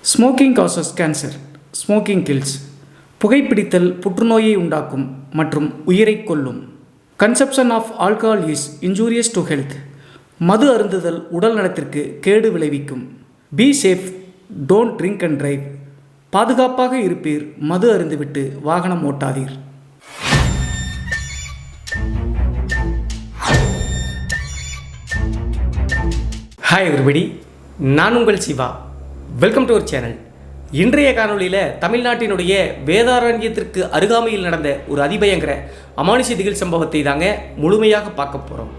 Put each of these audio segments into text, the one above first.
Smoking causes cancer. Smoking kills. புகைப்பிடித்தல் புற்றுநோயை உண்டாக்கும் மற்றும் உயிரை கொல்லும். Consumption of alcohol is injurious to health. மது அருந்துதல் உடல் நலத்திற்கு கேடு விளைவிக்கும். Be safe, don't drink and drive. பாதுகாப்பாக இருப்பீர், மது அருந்துவிட்டு வாகனம் ஓட்டாதீர். ஹாய் எவ்ரிபடி, நான் உங்கள் Siva. Welcome to our channel. இன்றைய காணொலியில் தமிழ்நாட்டினுடைய வேதாரண்யத்திற்கு அருகாமையில் நடந்த ஒரு அதிபயங்கர அமானுஷ திகில் சம்பவத்தை தாங்க முழுமையாக பார்க்க போகிறோம்.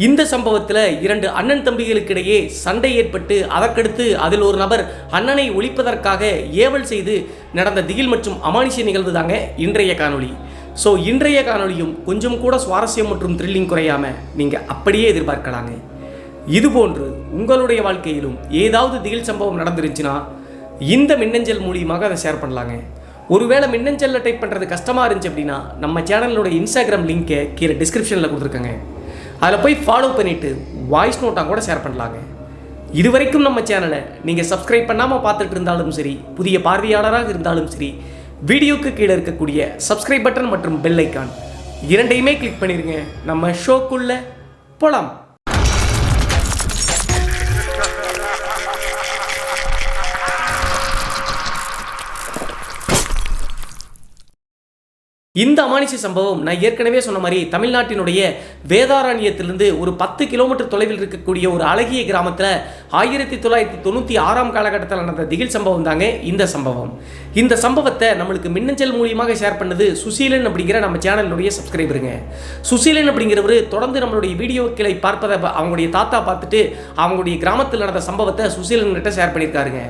இந்த சம்பவத்தில் 2 அண்ணன் தம்பிகளுக்கிடையே சண்டை ஏற்பட்டு அதற்கடுத்து அதில் ஒரு நபர் அண்ணனை ஒழிப்பதற்காக ஏவல் செய்து நடந்த திகில் மற்றும் அமானுஷ நிகழ்வு தாங்க இன்றைய காணொலி. ஸோ இன்றைய காணொலியும் கொஞ்சம் கூட சுவாரஸ்யம் மற்றும் த்ரில்லிங் குறையாமல் நீங்கள் அப்படியே எதிர்பார்க்கலாங்க. இதுபோன்று உங்களுடைய வாழ்க்கையிலும் ஏதாவது திகில் சம்பவம் நடந்துருந்துச்சுன்னா இந்த மின்னஞ்சல் மூலியமாக அதை ஷேர் பண்ணலாங்க. ஒருவேளை மின்னஞ்சலில் டைப் பண்ணுறது கஷ்டமாக இருந்துச்சு அப்படின்னா நம்ம சேனலோட இன்ஸ்டாகிராம் லிங்க்கை கீழே டிஸ்கிரிப்ஷனில் கொடுத்துருக்கேங்க. அதில் போய் ஃபாலோ பண்ணிவிட்டு வாய்ஸ் நோட்டாக கூட ஷேர் பண்ணலாங்க. இதுவரைக்கும் நம்ம சேனலை நீங்கள் சப்ஸ்கிரைப் பண்ணாமல் பார்த்துட்டு இருந்தாலும் சரி, புதிய பார்வையாளராக இருந்தாலும் சரி, வீடியோக்கு கீழே இருக்கக்கூடிய சப்ஸ்கிரைப் பட்டன் மற்றும் பெல் ஐக்கான் இரண்டையுமே கிளிக் பண்ணிடுங்க. நம்ம ஷோக்குள்ளே போகலாம். இந்த அமானுஷ சம்பவம் நான் ஏற்கனவே சொன்ன மாதிரி தமிழ்நாட்டினுடைய வேதாரண்யத்திலிருந்து ஒரு 10 கிலோமீட்டர் தொலைவில் இருக்கக்கூடிய ஒரு அழகிய கிராமத்தில் 1996 காலகட்டத்தில் நடந்த திகில் சம்பவம் தாங்க இந்த சம்பவம். இந்த சம்பவத்தை நம்மளுக்கு மின்னஞ்சல் மூலியமாக ஷேர் பண்ணது சுசீலன் அப்படிங்கிற நம்ம சேனலுடைய சப்ஸ்கிரைபருங்க. சுசீலன் அப்படிங்கிறவர் தொடர்ந்து நம்மளுடைய வீடியோக்களை பார்ப்பதை அவங்களுடைய தாத்தா பார்த்துட்டு அவங்களுடைய கிராமத்தில் நடந்த சம்பவத்தை சுசீலன் கிட்ட ஷேர் பண்ணியிருக்காருங்க.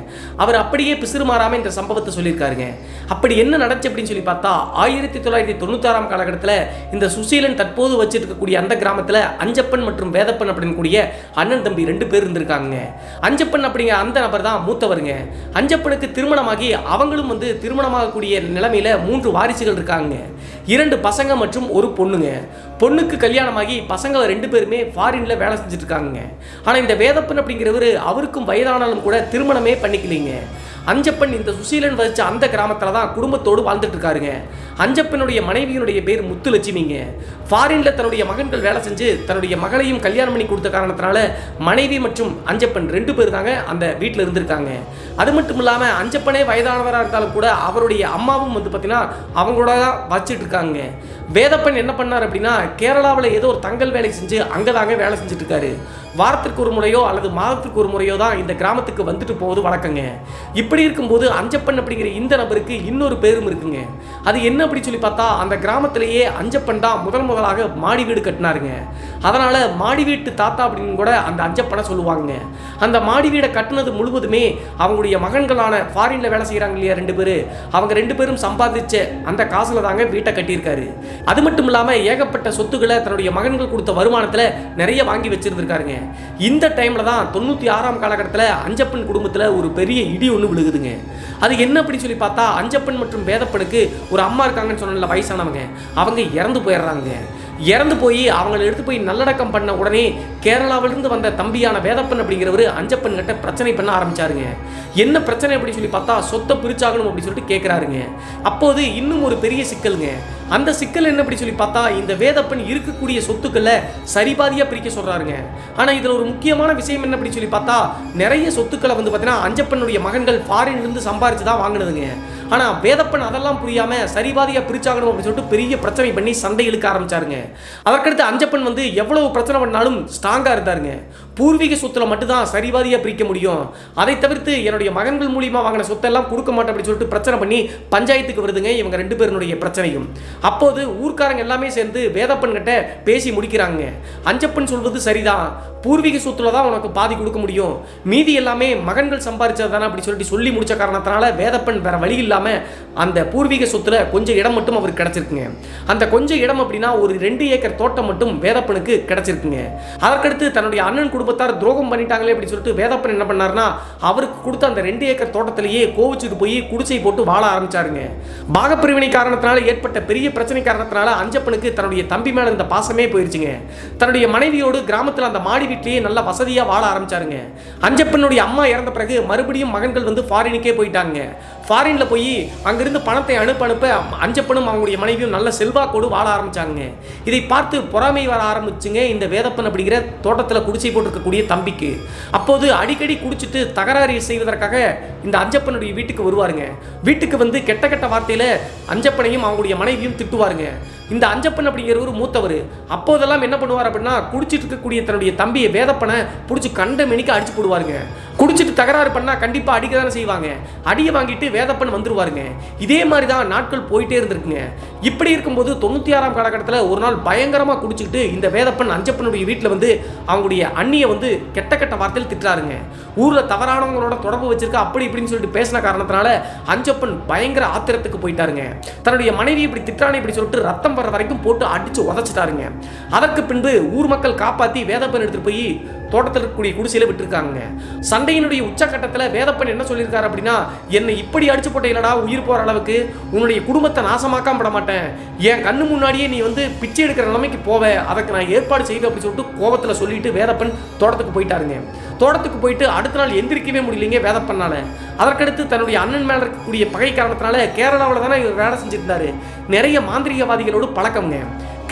அவர் அப்படியே பிசிறு மாறாமல் இந்த சம்பவத்தை சொல்லியிருக்காருங்க. அப்படி என்ன நடந்துச்சு அப்படின்னு சொல்லி பார்த்தா 1996 காலகட்டத்தில் இந்த சுசீலன் தற்போது வச்சிருக்கக்கூடிய அந்த கிராமத்தில் அஞ்சப்பன் மற்றும் வேதப்பன் அப்படின்னு கூடிய அண்ணன் தம்பி 2 பேர் இருந்திருக்காங்க. அஞ்சப்பன் அப்படிங்கிற அந்த நபர் தான் மூத்தவருங்க. அஞ்சப்பனுக்கு திருமணமாகி அவங்களும் திருமணமாகக்கூடிய நிலைமையில 3 வாரிசுகள் இருக்காங்க. 2 பசங்க மற்றும் ஒரு பொண்ணுங்க. பொண்ணுக்கு கல்யாணமாகி பசங்க 2 பேருமே ஃபாரின்ல வேலை செஞ்சுட்டு இருக்காங்க. ஆனால் இந்த வேதப்பன் அப்படிங்கிறவர் அவருக்கும் வயதானாலும் கூட திருமணமே பண்ணிக்கலைங்க. அஞ்சப்பன் இந்த சுசீலன் வச்ச அந்த கிராமத்தில் தான் குடும்பத்தோடு வாழ்ந்துட்டு இருக்காருங்க. அஞ்சப்பனுடைய மனைவியினுடைய பேர் முத்துலட்சுமிங்க. ஃபாரின்ல தன்னுடைய மகன்கள் வேலை செஞ்சு தன்னுடைய மகளையும் கல்யாணம் பண்ணி கொடுத்த காரணத்தினால மனைவி மற்றும் அஞ்சப்பன் 2 பேர் தாங்க அந்த வீட்டில் இருந்திருக்காங்க. அது மட்டும் இல்லாமல் அஞ்சப்பனே வயதானவராக இருந்தாலும் கூட அவருடைய அம்மாவும் பார்த்தீங்கன்னா அவங்களோட தான் வச்சுட்டு இருக்காங்க. வேதப்பன் என்ன பண்ணார் அப்படின்னா கேரளாவில் ஏதோ ஒரு தங்கல் வேலை செஞ்சு அங்கே தாங்க வேலை செஞ்சுட்டு இருக்காரு. வாரத்திற்கு ஒரு முறையோ அல்லது மாதத்திற்கு ஒரு முறையோ தான் இந்த கிராமத்துக்கு வந்துட்டு போவது வழக்கங்க. இப்படி இருக்கும்போது அஞ்சப்பன் அப்படிங்கிற இந்த நபருக்கு இன்னொரு பேரும் இருக்குங்க. அது என்ன அப்படி சொல்லி பார்த்தா அந்த கிராமத்திலேயே அஞ்சப்பன் தான் முதலாக மாடி வீடு கட்டினாருங்க. அதனால மாடி வீட்டு தாத்தா அப்படின்னு கூட அந்த அஞ்சப்பனை சொல்லுவாங்க. அந்த மாடி வீடை கட்டினது முழுவதுமே அவங்களுடைய மகன்களான ஃபாரின்ல வேலை செய்கிறாங்க இல்லையா 2 பேர், அவங்க 2 பேரும் சம்பாதிச்ச அந்த காசுல தாங்க வீட்டை கட்டியிருக்காரு. அது மட்டும் இல்லாமல் ஏகப்பட்ட சொத்துக்களை தன்னுடைய மகன்கள் கொடுத்த வருமானத்தில் நிறைய வாங்கி வச்சிருந்திருக்காருங்க. இந்த டைம்ல தான் 96 காலகட்டத்தில் அஞ்சப்பன் குடும்பத்தில் ஒரு பெரிய இடி ஒன்று விழுகுதுங்க. அது என்ன அப்படின்னு சொல்லி பார்த்தா அஞ்சப்பன் மற்றும் வேதப்பனுக்கு ஒரு அம்மா இருக்காங்கன்னு சொன்ன வயசானவங்க, அவங்க இறந்து போயிடுறாங்க. இறந்து போய் அவங்களை எடுத்து போய் நல்லடக்கம் பண்ண உடனே கேரளாவிலிருந்து வந்த தம்பியான வேதப்பன் அப்படிங்கிறவர் அஞ்சப்பன் கிட்ட பிரச்சனை பண்ண ஆரம்பிச்சாருங்க. என்ன பிரச்சனை அப்படின்னு சொல்லி பார்த்தா சொத்தை பிரிச்சாகணும் அப்படின்னு சொல்லிட்டு கேட்குறாருங்க. அப்போது இன்னும் ஒரு பெரிய சிக்கலுங்க. அந்த சிக்கல் என்ன அப்படி சொல்லி பார்த்தா இந்த வேதப்பன் இருக்கக்கூடிய சொத்துக்களை சரிபாதியாக பிரிக்க சொல்கிறாருங்க. ஆனால் இதில் ஒரு முக்கியமான விஷயம் என்ன அப்படின்னு சொல்லி பார்த்தா நிறைய சொத்துக்களை பார்த்தீங்கன்னா அஞ்சப்பனுடைய மகன்கள் ஃபாரின்லேருந்து சம்பாரிச்சு தான் வாங்கினதுங்க. ஆனால் வேதப்பன் அதெல்லாம் புரியாமல் சரிபாதியாக பிரிச்சாகணும் அப்படின்னு சொல்லிட்டு பெரிய பிரச்சனை பண்ணி சண்டை இழுக்க ஆரம்பிச்சாருங்க. அதற்கடுத்து அஞ்சப்பன் எவ்வளவு பிரச்சனை பண்ணாலும் ஸ்ட்ராங்காக இருந்தாருங்க. பூர்வீக சொத்துல மட்டும்தான் சரிபாதியாக பிரிக்க முடியும், அதை தவிர்த்து என்னுடைய மகன்கள் மூலியமாக வாங்கின சொத்தெல்லாம் கொடுக்க மாட்டேன் அப்படின்னு சொல்லிட்டு பிரச்சனை பண்ணி பஞ்சாயத்துக்கு வருதுங்க இவங்க 2 பேருடைய பிரச்சனையும். அப்போது ஊர்க்காரங்க எல்லாமே சேர்ந்து வேதப்பன் கிட்ட பேசி முடிக்கிறாங்க. அஞ்சப்பன் சொல்வது சரிதான், பூர்வீக சொத்துல தான் உனக்கு பாதி கொடுக்க முடியும், மீதி எல்லாமே மகன்கள் சம்பாதிச்சது தானே அப்படி சொல்லிட்டு சொல்லி முடிச்ச காரணத்தினால வேதப்பன் வேற வழி இல்லாமல் அந்த பூர்வீக சொத்துல கொஞ்சம் இடம் மட்டும் அவருக்கு கிடைச்சிருக்குங்க. அந்த கொஞ்சம் இடம் அப்படின்னா ஒரு 2 ஏக்கர் தோட்டம் மட்டும் வேதப்பனுக்கு கிடைச்சிருக்குங்க. அதற்கடுத்து தன்னுடைய அண்ணன் குடும்பத்தை குடும்பத்தார் துரோகம் பண்ணிட்டாங்களே அப்படின்னு சொல்லிட்டு வேதப்பன் என்ன பண்ணாருன்னா அவருக்கு கொடுத்த அந்த 2 ஏக்கர் தோட்டத்திலேயே கோவிச்சுட்டு போய் குடிசை போட்டு வாழ ஆரம்பிச்சாருங்க. பாகப்பிரிவினை காரணத்தினால ஏற்பட்ட பெரிய பிரச்சனை காரணத்தினால அஞ்சப்பனுக்கு தன்னுடைய தம்பி மேல இந்த பாசமே போயிருச்சுங்க. தன்னுடைய மனைவியோடு கிராமத்தில் அந்த மாடி வீட்டிலேயே நல்ல வசதியா வாழ ஆரம்பிச்சாருங்க. அஞ்சப்பனுடைய அம்மா இறந்த பிறகு மறுபடியும் மகன்கள் வந்து ஃபாரினுக்கே போயிட்டாங்க. ஃபாரின்ல போய் அங்கிருந்து பணத்தை அனுப்ப அஞ்சப்பனும் அவங்களுடைய மனைவியும் நல்ல செல்வாக்கோடு வாழ ஆரம்பிச்சாங்க. இதை பார்த்து பொறாமை வர ஆரம்பிச்சுங்க இந்த வேதப்பன் அப்படிங்கிற தோட்டத்தில் குடிசை போட்டிருக்கக்கூடிய தம்பிக்கு. அப்போது அடிக்கடி குடிச்சிட்டு தகராறு செய்வதற்காக இந்த அஞ்சப்பனுடைய வீட்டுக்கு வருவாருங்க. வீட்டுக்கு வந்து கெட்ட கெட்ட வார்த்தையில அஞ்சப்பனையும் அவங்களுடைய மனைவியும் திட்டுவாருங்க. இந்த அஞ்சப்பன் அப்படிங்கிறவர் மூத்தவர். அப்போதெல்லாம் என்ன பண்ணுவார் அப்படின்னா குடிச்சிட்டு இருக்கக்கூடிய தன்னுடைய தம்பியை வேதப்பனை பிடிச்சி கண்ட மெனிக்கு அடிச்சு போடுவாருங்க. குடிச்சிட்டு தகராறு பண்ணா கண்டிப்பா அடிக்க தானே செய்வாங்க. அடியை வாங்கிட்டு வேதப்பன் வந்துருவாருங்க. இதே மாதிரி தான் நாட்கள் போயிட்டே இருந்திருக்குங்க. இப்படி இருக்கும்போது 96ஆம் காலகட்டத்தில் ஒரு நாள் பயங்கரமா குடிச்சுக்கிட்டு இந்த வேதப்பன் அஞ்சப்பனுடைய வீட்டில் வந்து அவங்களுடைய அண்ணியை வந்து கெட்ட கெட்ட வார்த்தையில் திட்டுறாருங்க. ஊர்ல தவறானவங்களோட தொடர்பு வச்சிருக்க அப்படி இப்படின்னு சொல்லிட்டு பேசின காரணத்தினால அஞ்சப்பன் பயங்கர ஆத்திரத்துக்கு போயிட்டாருங்க. தன்னுடைய மனைவி இப்படி திட்டானே இப்படி சொல்லிட்டு ரத்தம் வர வரைக்கும் போட்டு அடிச்சு உதச்சிட்டாருங்க. அதற்கு பின்பு ஊர் மக்கள் காப்பாற்றி வேதப்பன் எடுத்துட்டு போய் தோட்டத்தில் இருக்கக்கூடிய குடிசையில விட்டுருக்காங்க. சண்டையினுடைய உச்சக்கட்டத்தில் வேதப்பன் என்ன சொல்லியிருக்காரு அப்படின்னா, என்னை இப்படி அடிச்சு போட்ட இல்லடா உயிர் போற அளவுக்கு உன்னுடைய குடும்பத்தை நாசமாக்காம விட மாட்டேன். என் கண்ணு முன்னாடியே நீ வந்து பிச்சை எடுக்கிற நிலைமைக்கு போவே, அதற்கு நான் ஏற்பாடு செய்வேன் அப்படின்னு சொல்லிட்டு கோபத்தில் சொல்லிட்டு வேதப்பன் தோட்டத்துக்கு போயிட்டாருங்க. தோட்டத்துக்கு போயிட்டு அடுத்த நாள் எந்திரிக்கவே முடியலைங்க வேதப்பனால. அதற்கடுத்து தன்னுடைய அண்ணன் மேல இருக்கக்கூடிய பகை காரணத்தினால கேரளாவில் தானே இவர் வேலை செஞ்சுட்டு இருந்தாரு. நிறைய மாந்திரிகவாதிகளோடு பழக்கம்ங்க.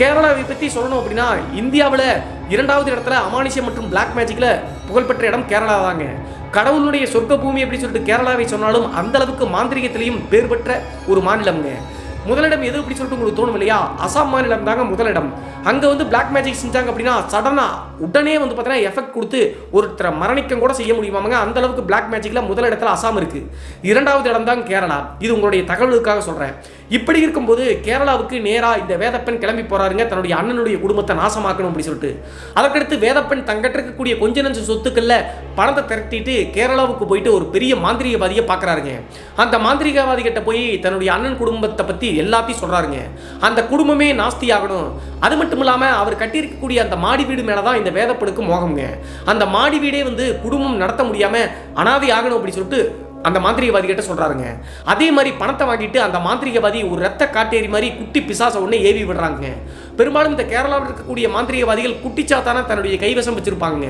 கேரளாவை பற்றி சொல்லணும் அப்படின்னா இந்தியாவில் 2வது இடத்துல அமானுஷ்யம் மற்றும் பிளாக் மேஜிக்ல புகழ்பெற்ற இடம் கேரளா தாங்க. கடவுளுடைய சொர்க்க பூமி அப்படின்னு சொல்லிட்டு கேரளாவை சொன்னாலும் அந்த அளவுக்கு மாந்திரிகத்திலையும் பேர் பெற்ற ஒரு மாநிலம்ங்க. முதலிடம் எது அப்படி சொல்லிட்டு உங்களுக்கு தோணும் இல்லையா? அசாம் மாநிலம் தாங்க முதலிடம். அங்கே வந்து பிளாக் மேஜிக் செஞ்சாங்க அப்படின்னா சடனாக உடனே வந்து பார்த்தீங்கன்னா எஃபெக்ட் கொடுத்து ஒருத்தரை மரணிக்கம் கூட செய்ய முடியுமாங்க. அந்த அளவுக்கு பிளாக் மேஜிக்கில் முதலிடத்தில் அசாம் இருக்குது. 2வது இடம் தான் கேரளா. இது உங்களுடைய தகவலுக்காக சொல்கிறேன். இப்படி இருக்கும்போது கேரளாவுக்கு நேராக இந்த வேதப்பன் கிளம்பி போகிறாருங்க தன்னுடைய அண்ணனுடைய குடும்பத்தை நாசமாக்கணும் அப்படின்னு சொல்லிட்டு. அதற்கடுத்து வேதப்பன் தங்கிட்ட இருக்கக்கூடிய கொஞ்ச நஞ்ச சொத்துக்களில் பணத்தை திரட்டிட்டு கேரளாவுக்கு போயிட்டு ஒரு பெரிய மாந்திரிகவாதியை பார்க்குறாருங்க. அந்த மாந்திரிகவாதிகிட்ட போய் தன்னுடைய அண்ணன் குடும்பத்தை பற்றி எல்லாத்தையும் சொல்கிறாருங்க. அந்த குடும்பமே நாஸ்தி ஆகணும். அது மட்டும் இல்லாமல் அவர் கட்டியிருக்கக்கூடிய அந்த மாடி வீடு மேலே தான் இந்த வேதப்பனுக்கு மோகம்ங்க. அந்த மாடி வீடே வந்து குடும்பம் நடத்த முடியாமல் அனாதை ஆகணும் அப்படின்னு சொல்லிட்டு அந்த மாந்திரிகவாதி கிட்ட சொல்றாருங்க. அதே மாதிரி பணத்தை வாங்கிட்டு அந்த மாந்திரிகவாதி ஒரு ரத்த காட்டேரி மாதிரி குட்டி பிசாசை ஒன்று ஏவி விடுறாங்க. பெரும்பாலும் இந்த கேரளாவில் இருக்கக்கூடிய மாந்திரிகவாதிகள் குட்டிச்சாத்தான தன்னுடைய கைவசம் வச்சிருப்பாங்க.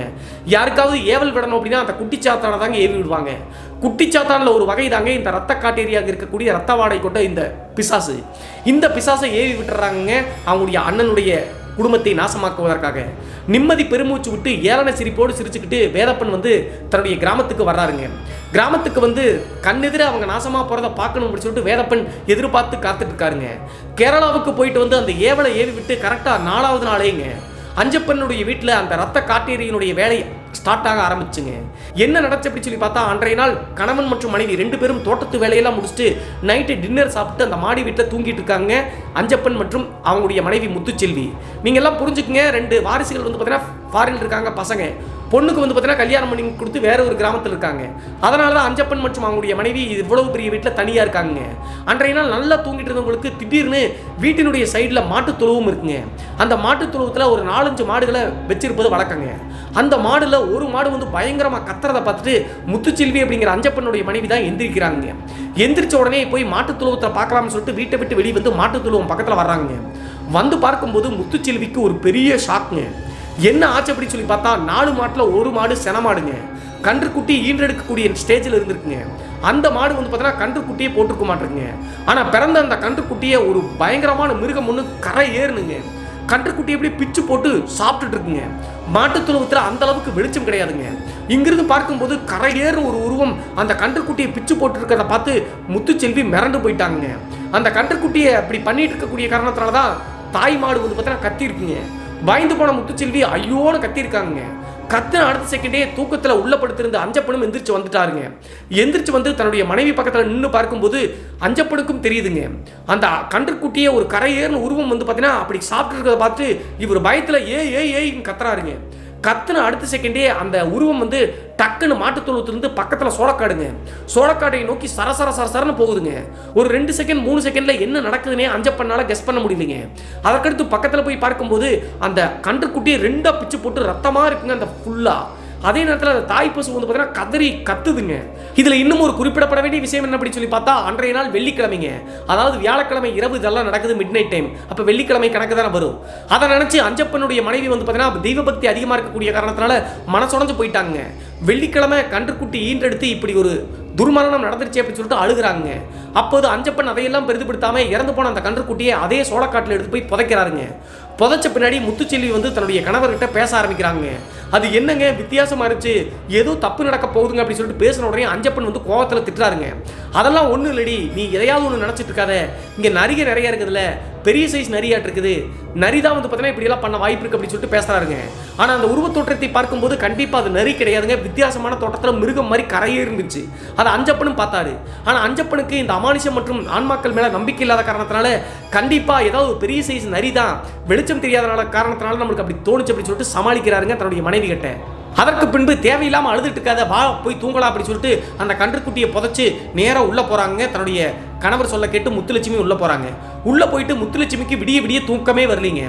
யாருக்காவது ஏவல் விடணும் அப்படின்னா அந்த குட்டிச்சாத்தான தாங்க ஏவி விடுவாங்க. குட்டிச்சாத்தானில் ஒரு வகை தாங்க இந்த ரத்த காட்டேரியாக இருக்கக்கூடிய ரத்த வாடை கொண்ட இந்த பிசாசு. இந்த பிசாசை ஏவி விட்டுறாங்க அவங்களுடைய அண்ணனுடைய குடும்பத்தை நாசமாக்குவதற்காக. நிம்மதி பெருமூச்சு விட்டு ஏளன சிரிப்போடு சிரிச்சுக்கிட்டு வேதப்பன் வந்து தன்னுடைய கிராமத்துக்கு வர்றாருங்க. கிராமத்துக்கு வந்து கண்ணெதிர அவங்க நாசமாக போகிறத பார்க்கணும் அப்படின்னு சொல்லிட்டு வேதப்பன் எதிர்பார்த்து காத்துட்டு இருக்காருங்க. கேரளாவுக்கு போயிட்டு வந்து அந்த ஏவலை ஏவி விட்டு கரெக்டாக 4வது நாளேங்க அஞ்சப்பனுடைய வீட்டில் அந்த ரத்த காட்டேரியினுடைய வேலை ஸ்டார்ட் ஆக ஆரம்பிச்சுங்க. என்ன நடந்துச்சு அப்படின்னு சொல்லி பார்த்தா அன்றைய நாள் கணவன் மற்றும் மனைவி 2 பேரும் தோட்டத்து வேலையெல்லாம் முடிச்சுட்டு நைட்டு டின்னர் சாப்பிட்டு அந்த மாடி வீட்டில் தூங்கிட்டு இருக்காங்க அஞ்சப்பன் மற்றும் அவங்களுடைய மனைவி முத்துச்செல்வி. நீங்கள் எல்லாம் புரிஞ்சுக்குங்க, 2 வாரிசுகள் வந்து பார்த்தீங்கன்னா ஃபாரின் இருக்காங்க. பசங்க பொண்ணுக்கு வந்து பார்த்தீங்கன்னா கல்யாணம் பண்ணி கொடுத்து வேற ஒரு கிராமத்தில் இருக்காங்க. அதனால தான் அஞ்சப்பன் மற்றும் அவங்களுடைய மனைவி இவ்வளவு பெரிய வீட்டில் தனியாக இருக்காங்க. அன்றைய நாள் நல்லா தூங்கிட்டு இருந்தவங்களுக்கு திடீர்னு வீட்டினுடைய சைடில் மாட்டுத் தொழுவும் இருக்குங்க. அந்த மாட்டுத் தொழுவத்தில் ஒரு 4-5 மாடுகளை வச்சிருப்பது வழக்கங்க. அந்த மாடுல ஒரு மாடு வந்து பயங்கரமாக கத்துறதை பார்த்துட்டு முத்துச்செல்வி அப்படிங்கிற அஞ்சப்பனுடைய மனைவி தான் எந்திரிக்கிறாங்க. எந்திரிச்ச உடனே போய் மாட்டுத் தொழுவத்தை பார்க்கலாம்னு சொல்லிட்டு வீட்டை விட்டு வெளியே வந்து மாட்டுத் தொழுவம் பக்கத்தில் வர்றாங்க. வந்து பார்க்கும்போது முத்துச்செல்விக்கு ஒரு பெரிய ஷாக்குங்க. என்ன ஆச்சு அப்படின்னு சொல்லி பார்த்தா 4 மாட்டில் ஒரு மாடு செனமாடுங்க. கன்றுக்குட்டி ஈன்றெடுக்கக்கூடிய ஸ்டேஜில் இருந்திருக்குங்க. அந்த மாடு வந்து பார்த்தீங்கன்னா கன்றுக்குட்டியே போட்டிருக்க மாட்டேங்குங்க. ஆனால் பிறந்த அந்த கன்றுக்குட்டியை ஒரு பயங்கரமான மிருகம் ஒன்று கரை ஏறுனுங்க. கன்றுக்குட்டி எப்படி பிச்சு போட்டு சாப்பிட்டுட்டு இருக்குங்க. மாட்டுத்தொழுவத்தில் அந்த அளவுக்கு வெளிச்சம் கிடையாதுங்க. இங்கிருந்து பார்க்கும்போது கரை ஏறும் ஒரு உருவம் அந்த கன்றுக்குட்டியை பிச்சு போட்டு இருக்கிறத பார்த்து முத்துச்செல்வி மிரண்டு போயிட்டாங்க. அந்த கன்றுக்குட்டியை அப்படி பண்ணிட்டு இருக்கக்கூடிய காரணத்தினால தான் தாய் மாடு வந்து பார்த்தீங்கன்னா கத்தி இருக்குங்க. பயந்து போன முத்துச்செல்வி ஐயோன்னு கத்திருக்காங்க. கத்தின அடுத்த செகண்டே தூக்கத்தில் உள்ள படுத்திருந்த அஞ்சப்பனும் எந்திரிச்சு வந்துட்டாருங்க. எந்திரிச்சு வந்து தன்னுடைய மனைவி பக்கத்தில் நின்று பார்க்கும்போது அஞ்சப்பனுக்கும் தெரியுதுங்க அந்த கன்றுக்குட்டியே ஒரு கரை ஏறின உருவம் வந்து பார்த்தீங்கன்னா அப்படி சாப்பிட்டு இருக்கிறத பார்த்து இவர் பயத்தில் ஏன்னு கத்துறாருங்க. கத்துன அடுத்த செகண்டே அந்த உருவம் வந்து டக்குன்னு மாட்டுத்தொழுவத்திலிருந்து பக்கத்தில் சோளக்காடை நோக்கி சரசரன்னு போகுதுங்க. ஒரு 2 செகண்ட் 3 செகண்ட்ல என்ன நடக்குதுன்னே அஞ்சப்பனால கெஸ் பண்ண முடியலைங்க. அதற்கடுத்து பக்கத்தில் போய் பார்க்கும்போது அந்த கன்றுக்குட்டியை 2ஆ பிச்சு போட்டு ரத்தமா இருக்குங்க அந்த ஃபுல்லா. அதே நேரத்தில் அந்த தாய் பசு வந்து பார்த்தீங்கன்னா கதறி கத்துதுங்க. இதில் இன்னும் ஒரு குறிப்பிடப்பட வேண்டிய விஷயம் என்ன அப்படி சொல்லி பார்த்தா, அன்றைய நாள் வெள்ளிக்கிழமைங்க. அதாவது வியாழக்கிழமை இரவு இதெல்லாம் நடக்குது மிட் நைட் டைம். அப்போ வெள்ளிக்கிழமை கணக்கு தானே வரும். அதை நினச்சி அஞ்சப்பனுடைய மனைவி வந்து பார்த்தீங்கன்னா தெய்வ பக்தி அதிகமாக இருக்கக்கூடிய காரணத்தினால மனசுடைஞ்சு போயிட்டாங்க. வெள்ளிக்கிழமை கன்றுக்குட்டி ஈன்றெடுத்து இப்படி ஒரு துர்மரணம் நடந்துருச்சு அப்படின்னு சொல்லிட்டு அழுகிறாங்க. அப்போது அஞ்சப்பன் அதையெல்லாம் பெரிதுபடுத்தாம இறந்து போன அந்த கன்றுக்குட்டியை அதே சோளக்காட்டில் எடுத்து போய் புதைக்கிறாருங்க. புதைச்ச பின்னாடி முத்துச்செல்வி வந்து தன்னுடைய கணவர்கிட்ட பேச ஆரம்பிக்கிறாங்க. அது என்னங்க வித்தியாசமா இருந்துச்சு, ஏதோ தப்பு நடக்க போகுதுங்க அப்படின்னு சொல்லிட்டு பேசின உடனே அஞ்சப்பன் வந்து கோவத்தில் திட்டுறாருங்க. அதெல்லாம் ஒன்றும் இல்லடி, நீ எதையாவது ஒன்று நினச்சிட்டு இருக்காத, இங்கே நரிகை நிறைய இருக்குதுல்ல, பெரிய சைஸ் நரியாட்டு இருக்குது, நரி தான் வந்து பார்த்தீங்கன்னா இப்படியெல்லாம் பண்ண வாய்ப்பு இருக்கு அப்படின்னு சொல்லிட்டு பேசுறாருங்க. ஆனால் அந்த உருவ தோற்றத்தை பார்க்கும்போது கண்டிப்பாக அது நரி கிடையாதுங்க, வித்தியாசமான தோட்டத்தில் மிருகம் மாதிரி கரையே இருந்துச்சு. அதை அஞ்சப்பனும் பார்த்தாரு. ஆனால் அஞ்சப்பனுக்கு இந்த அமானுஷம் மற்றும் ஆன்மாக்கள் மேலே நம்பிக்கை இல்லாத காரணத்தினால கண்டிப்பாக ஏதாவது ஒரு பெரிய சைஸ் நரி தான், வெளிச்சம் தெரியாத காரணத்தினால நம்மளுக்கு அப்படி தோணுச்சு அப்படின்னு சொல்லிட்டு சமாளிக்கிறாருங்க தன்னுடைய மனைவி கிட்ட. அதற்கு பின்பு தேவையில்லாமல் அழுதுட்டு இருக்காத, வா போய் தூங்கலாம் அப்படின்னு சொல்லிட்டு அந்த கன்றுக்குட்டியை புதைச்சு நேராக உள்ளே போகிறாங்க. தன்னுடைய கணவர் சொல்ல கேட்டு முத்துலட்சுமி உள்ளே போகிறாங்க. உள்ளே போயிட்டு முத்துலட்சுமிக்கு விடிய தூக்கமே வரலீங்க.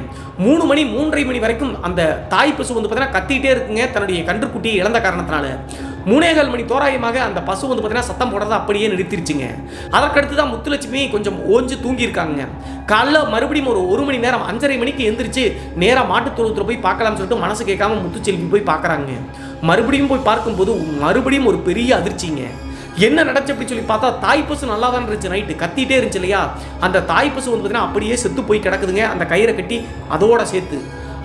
3 மணி 3:30 மணி வரைக்கும் அந்த தாய் பசு வந்து பார்த்தீங்கன்னா கத்திக்கிட்டே இருக்குங்க தன்னுடைய கன்றுக்குட்டியை இழந்த காரணத்தினால. 3:15 மணி தோராயமாக அந்த பசு வந்து பார்த்தீங்கன்னா சத்தம் போடுறதை அப்படியே நிறுத்திருச்சுங்க. அதற்கடுத்து தான் முத்துலட்சுமி கொஞ்சம் ஓஞ்சு தூங்கியிருக்காங்க. காலைல மறுபடியும் ஒரு 1 மணி நேரம் 5:30 மணிக்கு எந்திரிச்சு நேராக மாட்டுத் தொழுவத்தில் போய் பார்க்கலாம்னு சொல்லிட்டு மனசு கேட்காம முத்துச்செல்வி போய் பார்க்குறாங்க. மறுபடியும் போய் பார்க்கும்போது மறுபடியும் ஒரு பெரிய அதிர்ச்சிங்க. என்ன நடந்துச்சு அப்படின்னு சொல்லி பார்த்தா, தாய் பசு நல்லா தான் இருந்துச்சு, நைட்டு கத்திட்டே இருந்துச்சு இல்லையா, அந்த தாய் பசு வந்து பார்த்தீங்கன்னா அப்படியே செத்து போய் கிடக்குதுங்க, அந்த கயிறை கட்டி அதோட சேர்த்து.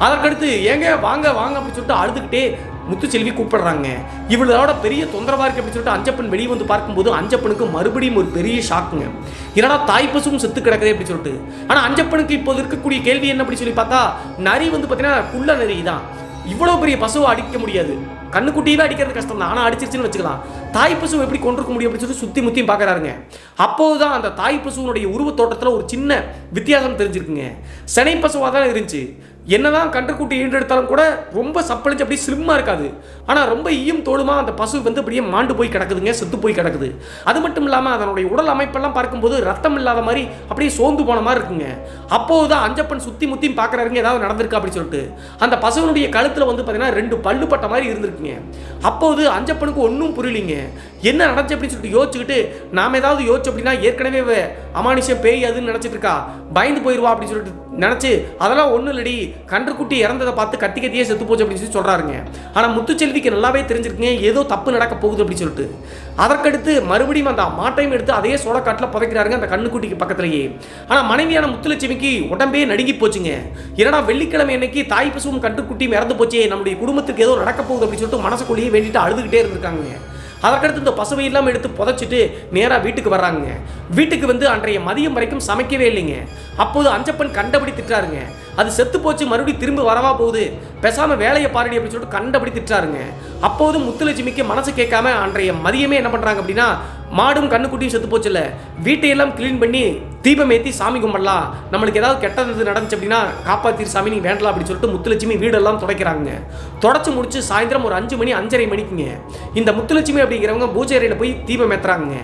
அதற்கடுத்து ஏங்க வாங்க அப்படின்னு சொல்லிட்டு அழுதுகிட்டே முத்துச்செல்வி கூப்பிடுறாங்க. இவளோட பெரிய தொந்தரவா இருக்கு அப்படின்னு சொல்லிட்டு அஞ்சப்பன் வெளியே வந்து பார்க்கும்போது அஞ்சப்பனுக்கு மறுபடியும் ஒரு பெரிய ஷாக்குங்க. என்னடா தாய் பசுவும் செத்து கிடக்குது அப்படின்னு சொல்லிட்டு. ஆனால் அஞ்சப்பனுக்கு இப்போது இருக்கக்கூடிய கேள்வி என்ன அப்படி சொல்லி பார்த்தா, நரி வந்து பார்த்தீங்கன்னா குள்ள நரி தான், இவ்வளோ பெரிய பசுவை அடிக்க முடியாது, கண்ணுக்குட்டியவே அடிக்கிறது கஷ்டம் தான், ஆனால் அடிச்சிருச்சுன்னு வச்சுக்கலாம், தாய் பசு எப்படி கொண்டிருக்க முடியும் அப்படின்னு சொல்லிட்டு சுற்றி முத்தியும் பார்க்குறாருங்க. அப்போதுதான் அந்த தாய் பசுவனுடைய உருவத்தோட்டத்தில் ஒரு சின்ன வித்தியாசம் தெரிஞ்சிருக்குங்க. சினை பசுவாக தான் இருந்துச்சு. என்னதான் கன்றுக்குட்டி ஈன்றெடுத்தாலும் கூட ரொம்ப சப்பளிச்சு அப்படியே ஸ்லிம்மாக இருக்காது. ஆனால் ரொம்ப ஈயும் தோளுமா அந்த பசு வந்து அப்படியே மாண்டு போய் கிடக்குதுங்க, செத்து போய் கிடக்குது. அது மட்டும் இல்லாமல் அதனுடைய உடல் அமைப்பெல்லாம் பார்க்கும்போது ரத்தம் இல்லாத மாதிரி அப்படியே சோர்ந்து போன மாதிரி இருக்குங்க. அப்போது தான் அஞ்சப்பன் சுற்றி முத்தியும் பார்க்குறாருங்க ஏதாவது நடந்திருக்கா அப்படின்னு சொல்லிட்டு. அந்த பசுவனுடைய கழுத்தில் வந்து பார்த்தீங்கன்னா 2 பல்லு பட்ட மாதிரி இருந்திருக்குங்க. அப்போது அஞ்சப்பனுக்கு ஒன்றும் புரியலிங்க, என்ன நடந்துச்சு அப்படின்னு சொல்லிட்டு யோசிச்சுக்கிட்டு, நாம் ஏதாவது யோசிச்சு அப்படின்னா ஏற்கனவே அமானுஷம் பேய் அதுன்னு நினச்சிட்டு இருக்கா, பயந்து போயிடுவா அப்படின்னு சொல்லிட்டு நினச்சி, அதெல்லாம் ஒன்றும் இல்லடி, கன்றுக்குட்டி இறந்ததை பார்த்து கத்தியே செத்து போச்சு அப்படின்னு சொல்லி சொல்கிறாருங்க. ஆனால் முத்துச்செல்விக்கு நல்லாவே தெரிஞ்சிருக்குங்க ஏதோ தப்பு நடக்க போகுது அப்படின்னு சொல்லிட்டு. அதற்கடுத்து மறுபடியும் அந்த மாட்டையும் எடுத்து அதே சோளக்காட்டில் புதைக்கிறாருங்க அந்த கண்ணுக்குட்டிக்கு பக்கத்துலேயே. ஆனால் மனைவியான முத்துலட்சுமிக்கு உடம்பே நடுங்கி போச்சுங்க. ஏன்னா வெள்ளிக்கிழமை அன்னைக்கு தாய் பசுவும் கன்றுக்குட்டியும் இறந்து போச்சே, நம்முடைய குடும்பத்துக்கு ஏதோ நடக்க போகுது அப்படின்னு சொல்லிட்டு மனசுக்குள்ளேயே வேண்டிட்டு அழுதுகிட்டே இருந்திருக்காங்க. அதற்கடுத்து இந்த பசுவை எல்லாம் எடுத்து புதைச்சிட்டு நேராக வீட்டுக்கு வர்றாங்க. வீட்டுக்கு வந்து அன்றைய மதியம் வரைக்கும் சமைக்கவே இல்லைங்க. அப்போது அஞ்சப்பன் கண்டபடி திட்டுறாருங்க, அது செத்து போச்சு மறுபடியும் திரும்ப வரவா போகுது, பேசாமல் வேலையை பாருடி அப்படின்னு சொல்லிட்டு கண்டபடி திட்டுறாருங்க. அப்போதும் முத்துலட்சுமிக்கு மனசு கேட்காம அன்றைய மதியமே என்ன பண்ணுறாங்க அப்படின்னா, மாடும் கண்ணுக்குட்டியும் செத்து போச்சுல்ல, வீட்டையெல்லாம் கிளீன் பண்ணி தீபம் ஏற்றி சாமி கும்பிடலாம், நம்மளுக்கு ஏதாவது கெட்டது நடந்துச்சு அப்படின்னா காப்பாற்றிரு சாமி நீ வேண்டலாம் அப்படின்னு சொல்லிட்டு முத்துலட்சுமி வீடெல்லாம் துடைக்கிறாங்க. தொடச்சி முடிச்சு சாயந்தரம் ஒரு 5 மணி 5:30 மணிக்குங்க இந்த முத்துலட்சுமி அப்படிங்கிறவங்க பூஜை அறையில் போய் தீபம் ஏற்றுறாங்க.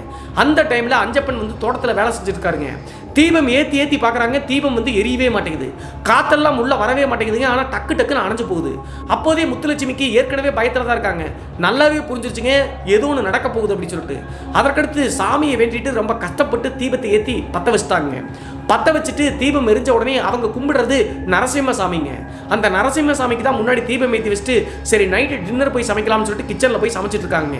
அந்த டைமில் அஞ்சப்பன் வந்து தோட்டத்தில் வேலை செஞ்சுருக்காருங்க. தீபம் ஏற்றி பார்க்குறாங்க, தீபம் வந்து எரியவே மாட்டேங்குது, காற்றெல்லாம் உள்ள வரவே மாட்டேங்குதுங்க. ஆனால் டக்குன்னு அணைஞ்சு போகுது. அப்போதே முத்துலட்சுமிக்கு ஏற்கனவே பயத்தில் தான் இருக்காங்க, நல்லாவே புரிஞ்சிருச்சுங்க ஏதோ ஒன்று நடக்க போகுது அப்படின்னு சொல்லிட்டு. அதற்கடுத்து சாமியை வேண்டிட்டு ரொம்ப கஷ்டப்பட்டு தீபத்தை ஏற்றி பற்ற வச்சுட்டாங்க. பற்ற வச்சுட்டு தீபம் எரிஞ்ச உடனே அவங்க கும்பிடுறது நரசிம்ம சாமிங்க. அந்த நரசிம்ம சாமிக்கு தான் முன்னாடி தீபம் ஏற்றி வச்சுட்டு சரி நைட்டு டின்னர் போய் சமைக்கலாம்னு சொல்லிட்டு கிச்சனில் போய் சமைச்சிட்டு இருக்காங்க.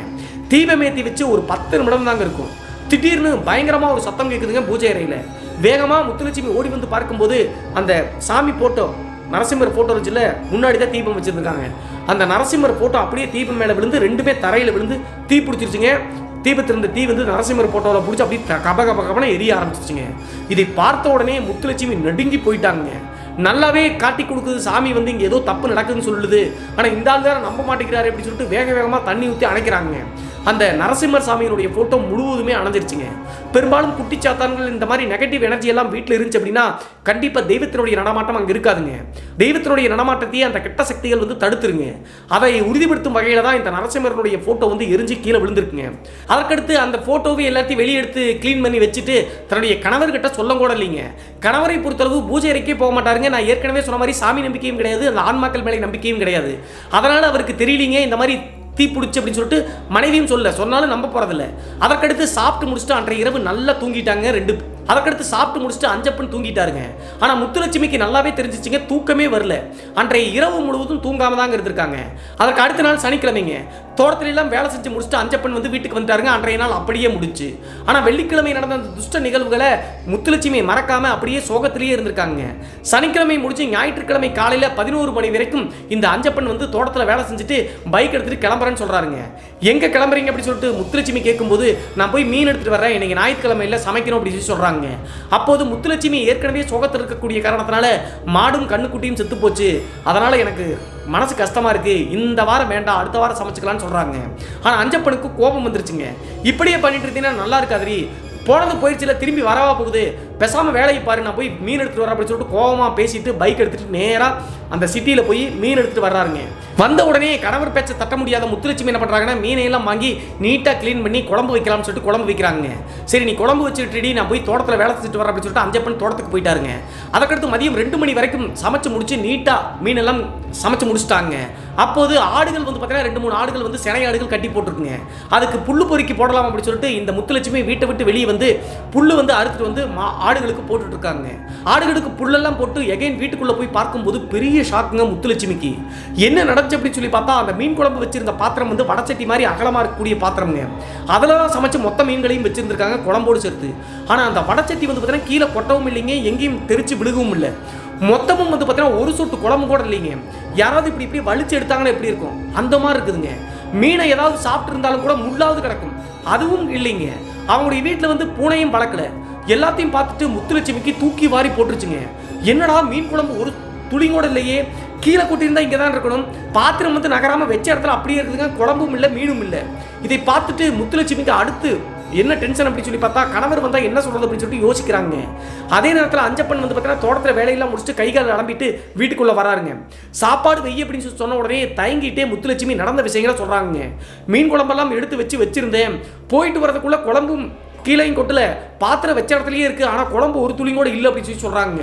தீபம் ஏற்றி வச்சு ஒரு 10 நிமிடம் தாங்க இருக்கும். திடீர்னு பயங்கரமாக ஒரு சத்தம் கேட்குதுங்க பூஜை அறையில். வேகமாக முத்துலட்சுமி ஓடி வந்து பார்க்கும்போது அந்த சாமி போட்டோ நரசிம்மர் ஃபோட்டோ வச்சுல முன்னாடி தான் தீபம் வச்சுருந்துருக்காங்க. அந்த நரசிம்மர் ஃபோட்டோ அப்படியே தீபம் மேலே விழுந்து 2மே தரையில் விழுந்து தீ பிடிச்சிருச்சுங்க. தீபத்திலிருந்த தீ வந்து நரசிம்மர் ஃபோட்டோவில் பிடிச்சி அப்படியே கபகபகபன எரிய ஆரம்பிச்சிருச்சுங்க. இதை பார்த்த உடனே முத்துலட்சுமி நடுங்கி போயிட்டாங்க. நல்லாவே காட்டி கொடுக்குது சாமி வந்து இங்கே ஏதோ தப்பு நடக்குதுன்னு சொல்லுது, ஆனால் இந்த ஆள் வேறு நம்ப மாட்டேங்கிறாரு அப்படின்னு சொல்லிட்டு வேகமாக தண்ணி ஊற்றி அணைக்கிறாங்க. அந்த நரசிம்மர் சாமியினுடைய ஃபோட்டோ முழுவதுமே அணைஞ்சிருச்சுங்க. பெரும்பாலும் குட்டிச்சாத்தான்கள் இந்த மாதிரி நெகட்டிவ் எனர்ஜி எல்லாம் வீட்டில் இருந்துச்சு அப்படின்னா கண்டிப்பாக தெய்வத்தினுடைய நடமாட்டம் அங்கே இருக்காதுங்க. தெய்வத்தினுடைய நடமாட்டத்தையே அந்த கெட்ட சக்திகள் வந்து தடுத்துருங்க. அதை உறுதிப்படுத்தும் வகையில் தான் இந்த நரசிம்மருடைய ஃபோட்டோ வந்து எரிஞ்சு கீழே விழுந்திருக்குங்க. அதற்கடுத்து அந்த ஃபோட்டோவை எல்லாத்தையும் வெளியே எடுத்து க்ளீன் பண்ணி வச்சுட்டு தன்னுடைய கணவர்கிட்ட சொல்ல கூட இல்லைங்க. கணவரை பொறுத்தளவு பூஜை அறைக்கே போக மாட்டாருங்க. நான் ஏற்கனவே சொன்ன மாதிரி சாமி நம்பிக்கையும் கிடையாது, அந்த ஆன்மாக்கள் மேலே நம்பிக்கையும் கிடையாது. அதனால் அவருக்கு தெரியலீங்க இந்த மாதிரி தீ பிடிச்சி அப்படின்னு சொல்லிட்டு மனைவியும் சொன்னாலும் நம்ப போறதில்ல. அதற்கடுத்து சாப்பிட்டு முடிச்சுட்டு அன்றைய இரவு நல்லா தூங்கிட்டாங்க அதற்கடுத்து சாப்பிட்டு முடிச்சுட்டு அஞ்சப்பன் தூங்கிட்டாருங்க. ஆனால் முத்துலட்சுமிக்கு நல்லாவே தெரிஞ்சிச்சுங்க, தூக்கமே வரல. அன்றைய இரவு முழுவதும் தூங்காம தாங்க இருந்திருக்காங்க. அதற்கு அடுத்த நாள் சனிக்கிழமைங்க தோட்டத்துல எல்லாம் வேலை செஞ்சு முடிச்சுட்டு அஞ்சப்பன் வந்து வீட்டுக்கு வந்துட்டாருங்க. அன்றைய நாள் அப்படியே முடிச்சு. ஆனால் வெள்ளிக்கிழமை நடந்த அந்த துஷ்ட நிகழ்வுகளை முத்துலட்சுமி மறக்காம அப்படியே சோகத்திலேயே இருந்திருக்காங்க. சனிக்கிழமை முடிச்சு ஞாயிற்றுக்கிழமை காலையில் 11 மணி வரைக்கும் இந்த அஞ்சப்பன் வந்து தோட்டத்தில் வேலை செஞ்சுட்டு பைக் எடுத்துட்டு கிளம்புறேன்னு சொல்றாருங்க. எங்க கிளம்புறீங்க அப்படின்னு சொல்லிட்டு முத்துலட்சுமி கேட்கும்போது நான் போய் மீன் எடுத்துட்டு வரேன், இன்னைக்கு ஞாயிற்றுக்கிழமையில் சமைக்கணும் அப்படின்னு சொல்றாங்க. அப்போது முத்துலட்சுமி ஏற்கனவே சோகத்தில் இருக்கக்கூடிய காரணத்தினால மாடும் கண்ணுக்குட்டியும் செத்து போச்சு, அதனால எனக்கு மனசு கஷ்டமா இருக்கு, இந்த வாரம் வேண்டாம் அடுத்த வாரம் சமைச்சுக்கலாம்னு சொல்றாங்க. ஆனா அஞ்சப்பனுக்கு கோபம் வந்துருச்சுங்க. இப்படியே பண்ணிட்டு இருந்தீங்கன்னா நல்லா இருக்காது, போனது போயிடுச்சுல திரும்பி வரவா போகுது, பேசாம வேலையை பாரு, நான் போய் மீன் எடுத்துட்டு வரேன் அப்படின்னு சொல்லிட்டு கோபமா பேசிட்டு பைக் எடுத்துட்டு நேராக அந்த சிட்டியில் போய் மீன் எடுத்துட்டு வர்றாருங்க. வந்த உடனே கணவர் பேச்சை தட்ட முடியாத முத்துலட்சுமி என்ன பண்றாங்கன்னா மீனையெல்லாம் வாங்கி நீட்டாக க்ளீன் பண்ணி குழம்பு வைக்கலாம்னு சொல்லிட்டு குழம்பு வைக்கிறாங்க. சரி நீ குழம்பு வச்சுட்டு நான் போய் தோட்டத்தில் வேலை செஞ்சுட்டு வரேன் அப்படின்னு சொல்லிட்டு அஞ்சப்பன் தோட்டத்துக்கு போயிட்டாருங்க. அதற்கடுத்து மதியம் 2 மணி வரைக்கும் சமைச்சு முடிச்சு நீட்டாக மீனெல்லாம் சமைச்சு முடிச்சுட்டாங்க. அப்போது ஆடுகள் வந்து பார்த்தீங்கன்னா 2-3 ஆடுகள் வந்து சினை ஆடுகள் கட்டி போட்டுருக்குங்க. அதுக்கு புல்லு பொறுக்கி போடலாம் அப்படின்னு சொல்லிட்டு இந்த முத்துலட்சுமி வீட்டை விட்டு வெளியே வந்து புல்லு வந்து அறுத்துட்டு வந்து ஆடுகளுக்கு போட்டுட்டு இருக்காங்க. ஆடுகளுக்கு புல்லெல்லாம் போட்டு எகைன் வீட்டுக்குள்ள போய் பார்க்கும்போது பெரிய ஷாக்குங்க முத்துலட்சுமிக்கு. என்ன நடந்துச்சு அப்படின்னு சொல்லி பார்த்தா அந்த மீன் குழம்பு வச்சிருந்த பாத்திரம் வந்து வடச்சட்டி மாதிரி அகலமா இருக்கக்கூடிய பாத்திரம்ங்க. அதில் தான் சமைச்சு மொத்த மீன்களையும் வச்சிருந்திருக்காங்க குழம்போடு சேர்த்து. ஆனால் அந்த வடச்சட்டி வந்து பார்த்தீங்கன்னா கீழே கொட்டவும் இல்லைங்க, எங்கேயும் தெரிச்சு விழுகவும் இல்லை. மொத்தமும் வந்து பார்த்தீங்கன்னா ஒரு சொட்டு குழம்பு கூட இல்லைங்க. யாராவது இப்படி வலிச்சு எடுத்தாங்கன்னா எப்படி இருக்கும் அந்த மாதிரி இருக்குதுங்க. மீனை ஏதாவது சாப்பிட்டு இருந்தாலும் கூட முள்ளாவது கிடக்கும், அதுவும் இல்லைங்க. அவங்களுடைய வீட்டில் வந்து பூனையும் வளர்க்கல. எல்லாத்தையும் பார்த்துட்டு முத்துலட்சுமிக்கு தூக்கி வாரி போட்டுருச்சுங்க. என்னடா மீன் குழம்பு ஒரு துளி கூட இல்லையே, கீழே கொட்டியிருந்தா இங்கே தான் இருக்கணும், பாத்திரம் வந்து நகராமல் வச்ச இடத்துல அப்படியே இருக்குதுங்க, குழம்பும் இல்லை மீனும் இல்லை. இதை பார்த்துட்டு முத்துலட்சுமிக்கு அடுத்து என்ன டென்ஷன் அப்படின்னு சொல்லி பார்த்தா கணவர் வந்தால் என்ன சொல்கிறது அப்படின்னு சொல்லிட்டு யோசிக்கிறாங்க. அதே நேரத்தில் அஞ்சப்பன் வந்து பார்த்தீங்கன்னா தோட்டத்தில் வேலையெல்லாம் முடிச்சுட்டு கைகால் அலம்பிட்டு வீட்டுக்குள்ளே வராருங்க. சாப்பாடு வெய்ய அப்படின்னு சொல்லி சொன்ன உடனே தயங்கிட்டே முத்துலட்சுமி நடந்த விஷயங்களை சொல்கிறாங்க. மீன் குழம்பெல்லாம் எடுத்து வச்சிருந்தேன், போயிட்டு வரதுக்குள்ளே குழம்பும் கீழையும் கொட்டல, பாத்திரம் வச்ச இடத்துலயே இருக்கு, ஆனால் குழம்பு ஒரு துளி கூட இல்லை அப்படின்னு சொல்லி சொல்கிறாங்க.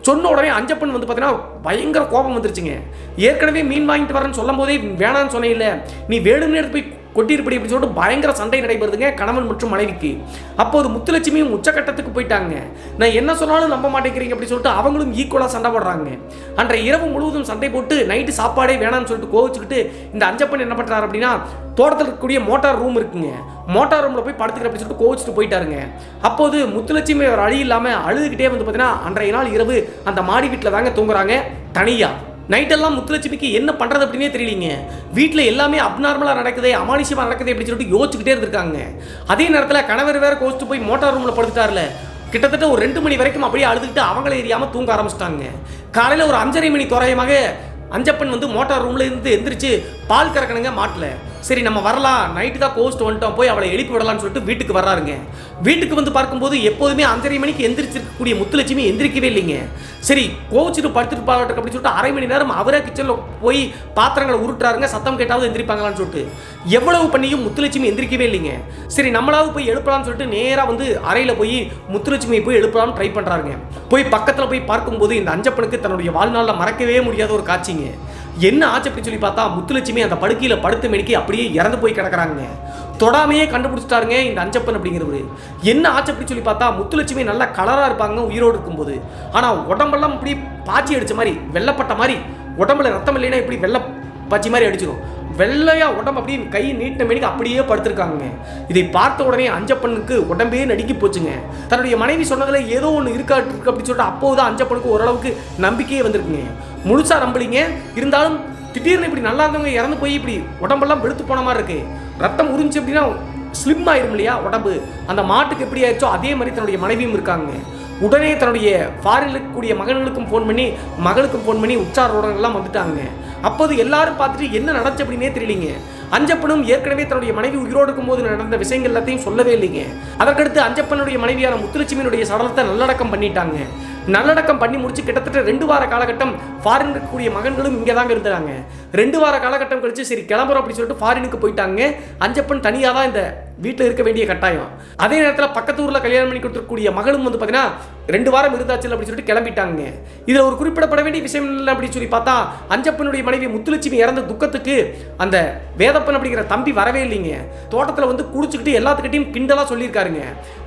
சொன்ன உடனே அஞ்சப்பன் வந்து பார்த்தீங்கன்னா பயங்கர கோபம் வந்துருச்சுங்க. ஏற்கனவே மீன் வாங்கிட்டு வரேன்னு சொல்லும் போதே வேணான்னு சொன்னே இல்லை, நீ வேணும்னு எடுத்து போய் கொட்டிருப்படி அப்படின்னு சொல்லிட்டு பயங்கர சண்டை நடைபெறுதுங்க கணவன் மற்றும் மனைவிக்கு. அப்போது முத்துலட்சுமியும் உச்சக்கட்டத்துக்கு போயிட்டாங்க. நான் என்ன சொன்னாலும் நம்ப மாட்டேங்கிறீங்க அப்படின்னு சொல்லிட்டு அவங்களும் ஈக்குவலாக சண்டை போடுறாங்க. அன்றைய இரவு முழுவதும் சண்டை போட்டு நைட்டு சாப்பாடே வேணாம்னு சொல்லிட்டு கோவிச்சுக்கிட்டு இந்த அஞ்சப்பன் என்ன பண்ணுறாரு அப்படின்னா தோட்டத்தில் இருக்கக்கூடிய மோட்டார் ரூம் இருக்குங்க, மோட்டார் ரூமில் போய் படுத்துக்கிற அப்படின்னு சொல்லிட்டு கோவிச்சுட்டு போயிட்டாருங்க. அப்போது முத்துலட்சுமி ஒரு அழி இல்லாமல் அழுதுகிட்டே வந்து பார்த்தீங்கன்னா அன்றைய நாள் இரவு அந்த மாடி வீட்டில் தாங்க தூங்குறாங்க தனியாக. நைட்டெல்லாம் முத்துலட்சுமிக்கு என்ன பண்ணுறது அப்படின்னே தெரியலீங்க. வீட்டில் எல்லாமே அப்நார்மலாக நடக்குது, அமானுஷமாக நடக்குது அப்படின்னு சொல்லிட்டு யோசிச்சுக்கிட்டே இருந்திருக்காங்க. அதே நேரத்தில் கணவர் வேற கோச்சிட்டு போய் மோட்டார் ரூமில் படுத்துட்டார்ல, கிட்டத்தட்ட ஒரு 2 மணி வரைக்கும் அப்படியே அழுதுகிட்டு அவங்களே எரியாமல் தூங்க ஆரம்பிச்சிட்டாங்க. காலையில் ஒரு 5:30 மணி தோராயமாக அஞ்சப்பன் வந்து மோட்டார் ரூமில் இருந்து எந்திரிச்சு பால் கறக்கணுங்க மாட்டில். சரி நம்ம வரலாம், நைட்டு தான் கோஸ்ட் வந்துட்டோம், போய் அவளை எழுப்பி விடலான்னு சொல்லிட்டு வீட்டுக்கு வர்றாருங்க. வீட்டுக்கு வந்து பார்க்கும்போது எப்போதுமே 5:30 மணிக்கு எந்திரிச்சிருக்கக்கூடிய முத்துலட்சுமி எந்திரிக்கவே இல்லைங்க. சரி கோச்சிட்டு படுத்துட்டு பாட்டு அப்படின்னு சொல்லிட்டு அரை மணி நேரம் அவரே கிச்சனில் போய் பாத்திரங்களை உருட்டுறாருங்க, சத்தம் கேட்டாவது எந்திரிப்பாங்களான்னு சொல்லிட்டு. எவ்வளவு பண்ணியும் முத்துலட்சுமி எந்திரிக்கவே இல்லைங்க. சரி நம்மளாவது போய் எழுப்பலாம்னு சொல்லிட்டு நேராக வந்து அறையில் போய் முத்துலட்சுமியை போய் எழுப்பலாம்னு ட்ரை பண்ணுறாருங்க. போய் பக்கத்தில் போய் பார்க்கும்போது இந்த அஞ்சப்பனுக்கு தன்னுடைய வாழ்நாளில் மறக்கவே முடியாத ஒரு காட்சிங்க. என்ன ஆச்சு அப்படின்னு சொல்லி பார்த்தா முத்துலட்சுமி அந்த படுக்கையில் படுத்த மணிக்கு அப்படியே இறந்து போய் கிடக்குறாங்க. தொடாமையே கண்டுபிடிச்சிட்டாருங்க இந்த அஞ்சப்பன் அப்படிங்கிறவரு. என்ன ஆச்சு அப்படின்னு சொல்லி பார்த்தா முத்துலட்சுமி நல்லா கலராக இருப்பாங்க உயிரோடு இருக்கும்போது, ஆனால் உடம்பெல்லாம் இப்படி பாச்சி அடித்த மாதிரி வெள்ளப்பட்ட மாதிரி, உடம்புல ரத்தம் இல்லைன்னா இப்படி வெள்ளை பாச்சி மாதிரி அடிச்சிடும், வெள்ளையா உடம்பு அப்படியே கை நீட்ட மணிக்கு அப்படியே படுத்திருக்காங்க. இதை பார்த்த உடனே அஞ்சப்பனுக்கு உடம்பே நடுக்கி போச்சுங்க. தன்னுடைய மனைவி சொன்னதில் ஏதோ ஒன்று இருக்கு அப்படின்னு சொல்லிட்டு அப்போதான் அஞ்சப்பனுக்கு ஓரளவுக்கு நம்பிக்கையே வந்திருக்குங்க. முழுசா நம்பலிங்க, இருந்தாலும் திடீர்னு இப்படி நல்லா இருந்தவங்க இறந்து போய் இப்படி உடம்பெல்லாம் வெளுத்து போன மாதிரி இருக்கு, ரத்தம் உறிஞ்சு அப்படின்னா ஸ்லிம் ஆயிரும் இல்லையா உடம்பு, அந்த மாட்டுக்கு எப்படி ஆயிடுச்சோ அதே மாதிரி தன்னுடைய மனைவியும் இருக்காங்க. உடனே தன்னுடைய ஃபாரின்ல இருக்கக்கூடிய மகன்களுக்கும் ஃபோன் பண்ணி மகளுக்கும் ஃபோன் பண்ணி உற்சார் உடனெல்லாம் வந்துட்டாங்க. அப்போது எல்லாரும் பார்த்துட்டு என்ன நடந்துச்சு அப்படின்னே தெரியலிங்க. அஞ்சப்பனும் ஏற்கனவே தன்னுடைய மனைவி உயிரோடு இருக்கும்போது நடந்த விஷயங்கள் எல்லாத்தையும் சொல்லவே இல்லைங்க. அதற்கடுத்து அஞ்சப்பனுடைய மனைவியான முத்துலட்சுமியினுடைய சடலத்தை நல்லடக்கம் பண்ணிட்டாங்க. நல்லடக்கம் பண்ணி முடிச்சு கிட்டத்தட்ட 2 வார காலகட்டம் ஃபாரின் இருக்கக்கூடிய மகன்களும் இங்கே தாங்க இருந்தாங்க. 2 வார காலகட்டம் கழிச்சு சரி கிளம்புறோம் அப்படின்னு சொல்லிட்டு ஃபாரினுக்கு போயிட்டாங்க. அஞ்சப்பன் தனியாக தான் இந்த வீட்டில் இருக்க வேண்டிய கட்டாயம். அதே நேரத்தில் பக்கத்து ஊரில் கல்யாணம் பண்ணி கொடுத்துருக்கூடிய மகளும் வந்து பார்த்தீங்கன்னா 2 வாரம் இருந்தாச்சு அப்படின்னு சொல்லிட்டு கிளம்பிட்டாங்க. இதில் ஒரு குறிப்பிடப்பட வேண்டிய விஷயம் இல்லை அப்படின்னு சொல்லி பார்த்தா அஞ்சப்பனுடைய மனைவி முத்துலட்சுமி இறந்த துக்கத்துக்கு அந்த வேதப்பன் அப்படிங்கிற தம்பி வரவே இல்லைங்க. தோட்டத்தில் வந்து குடிச்சுக்கிட்டு எல்லாத்துக்கிட்டையும் கிண்டலாக சொல்லியிருக்காருங்க.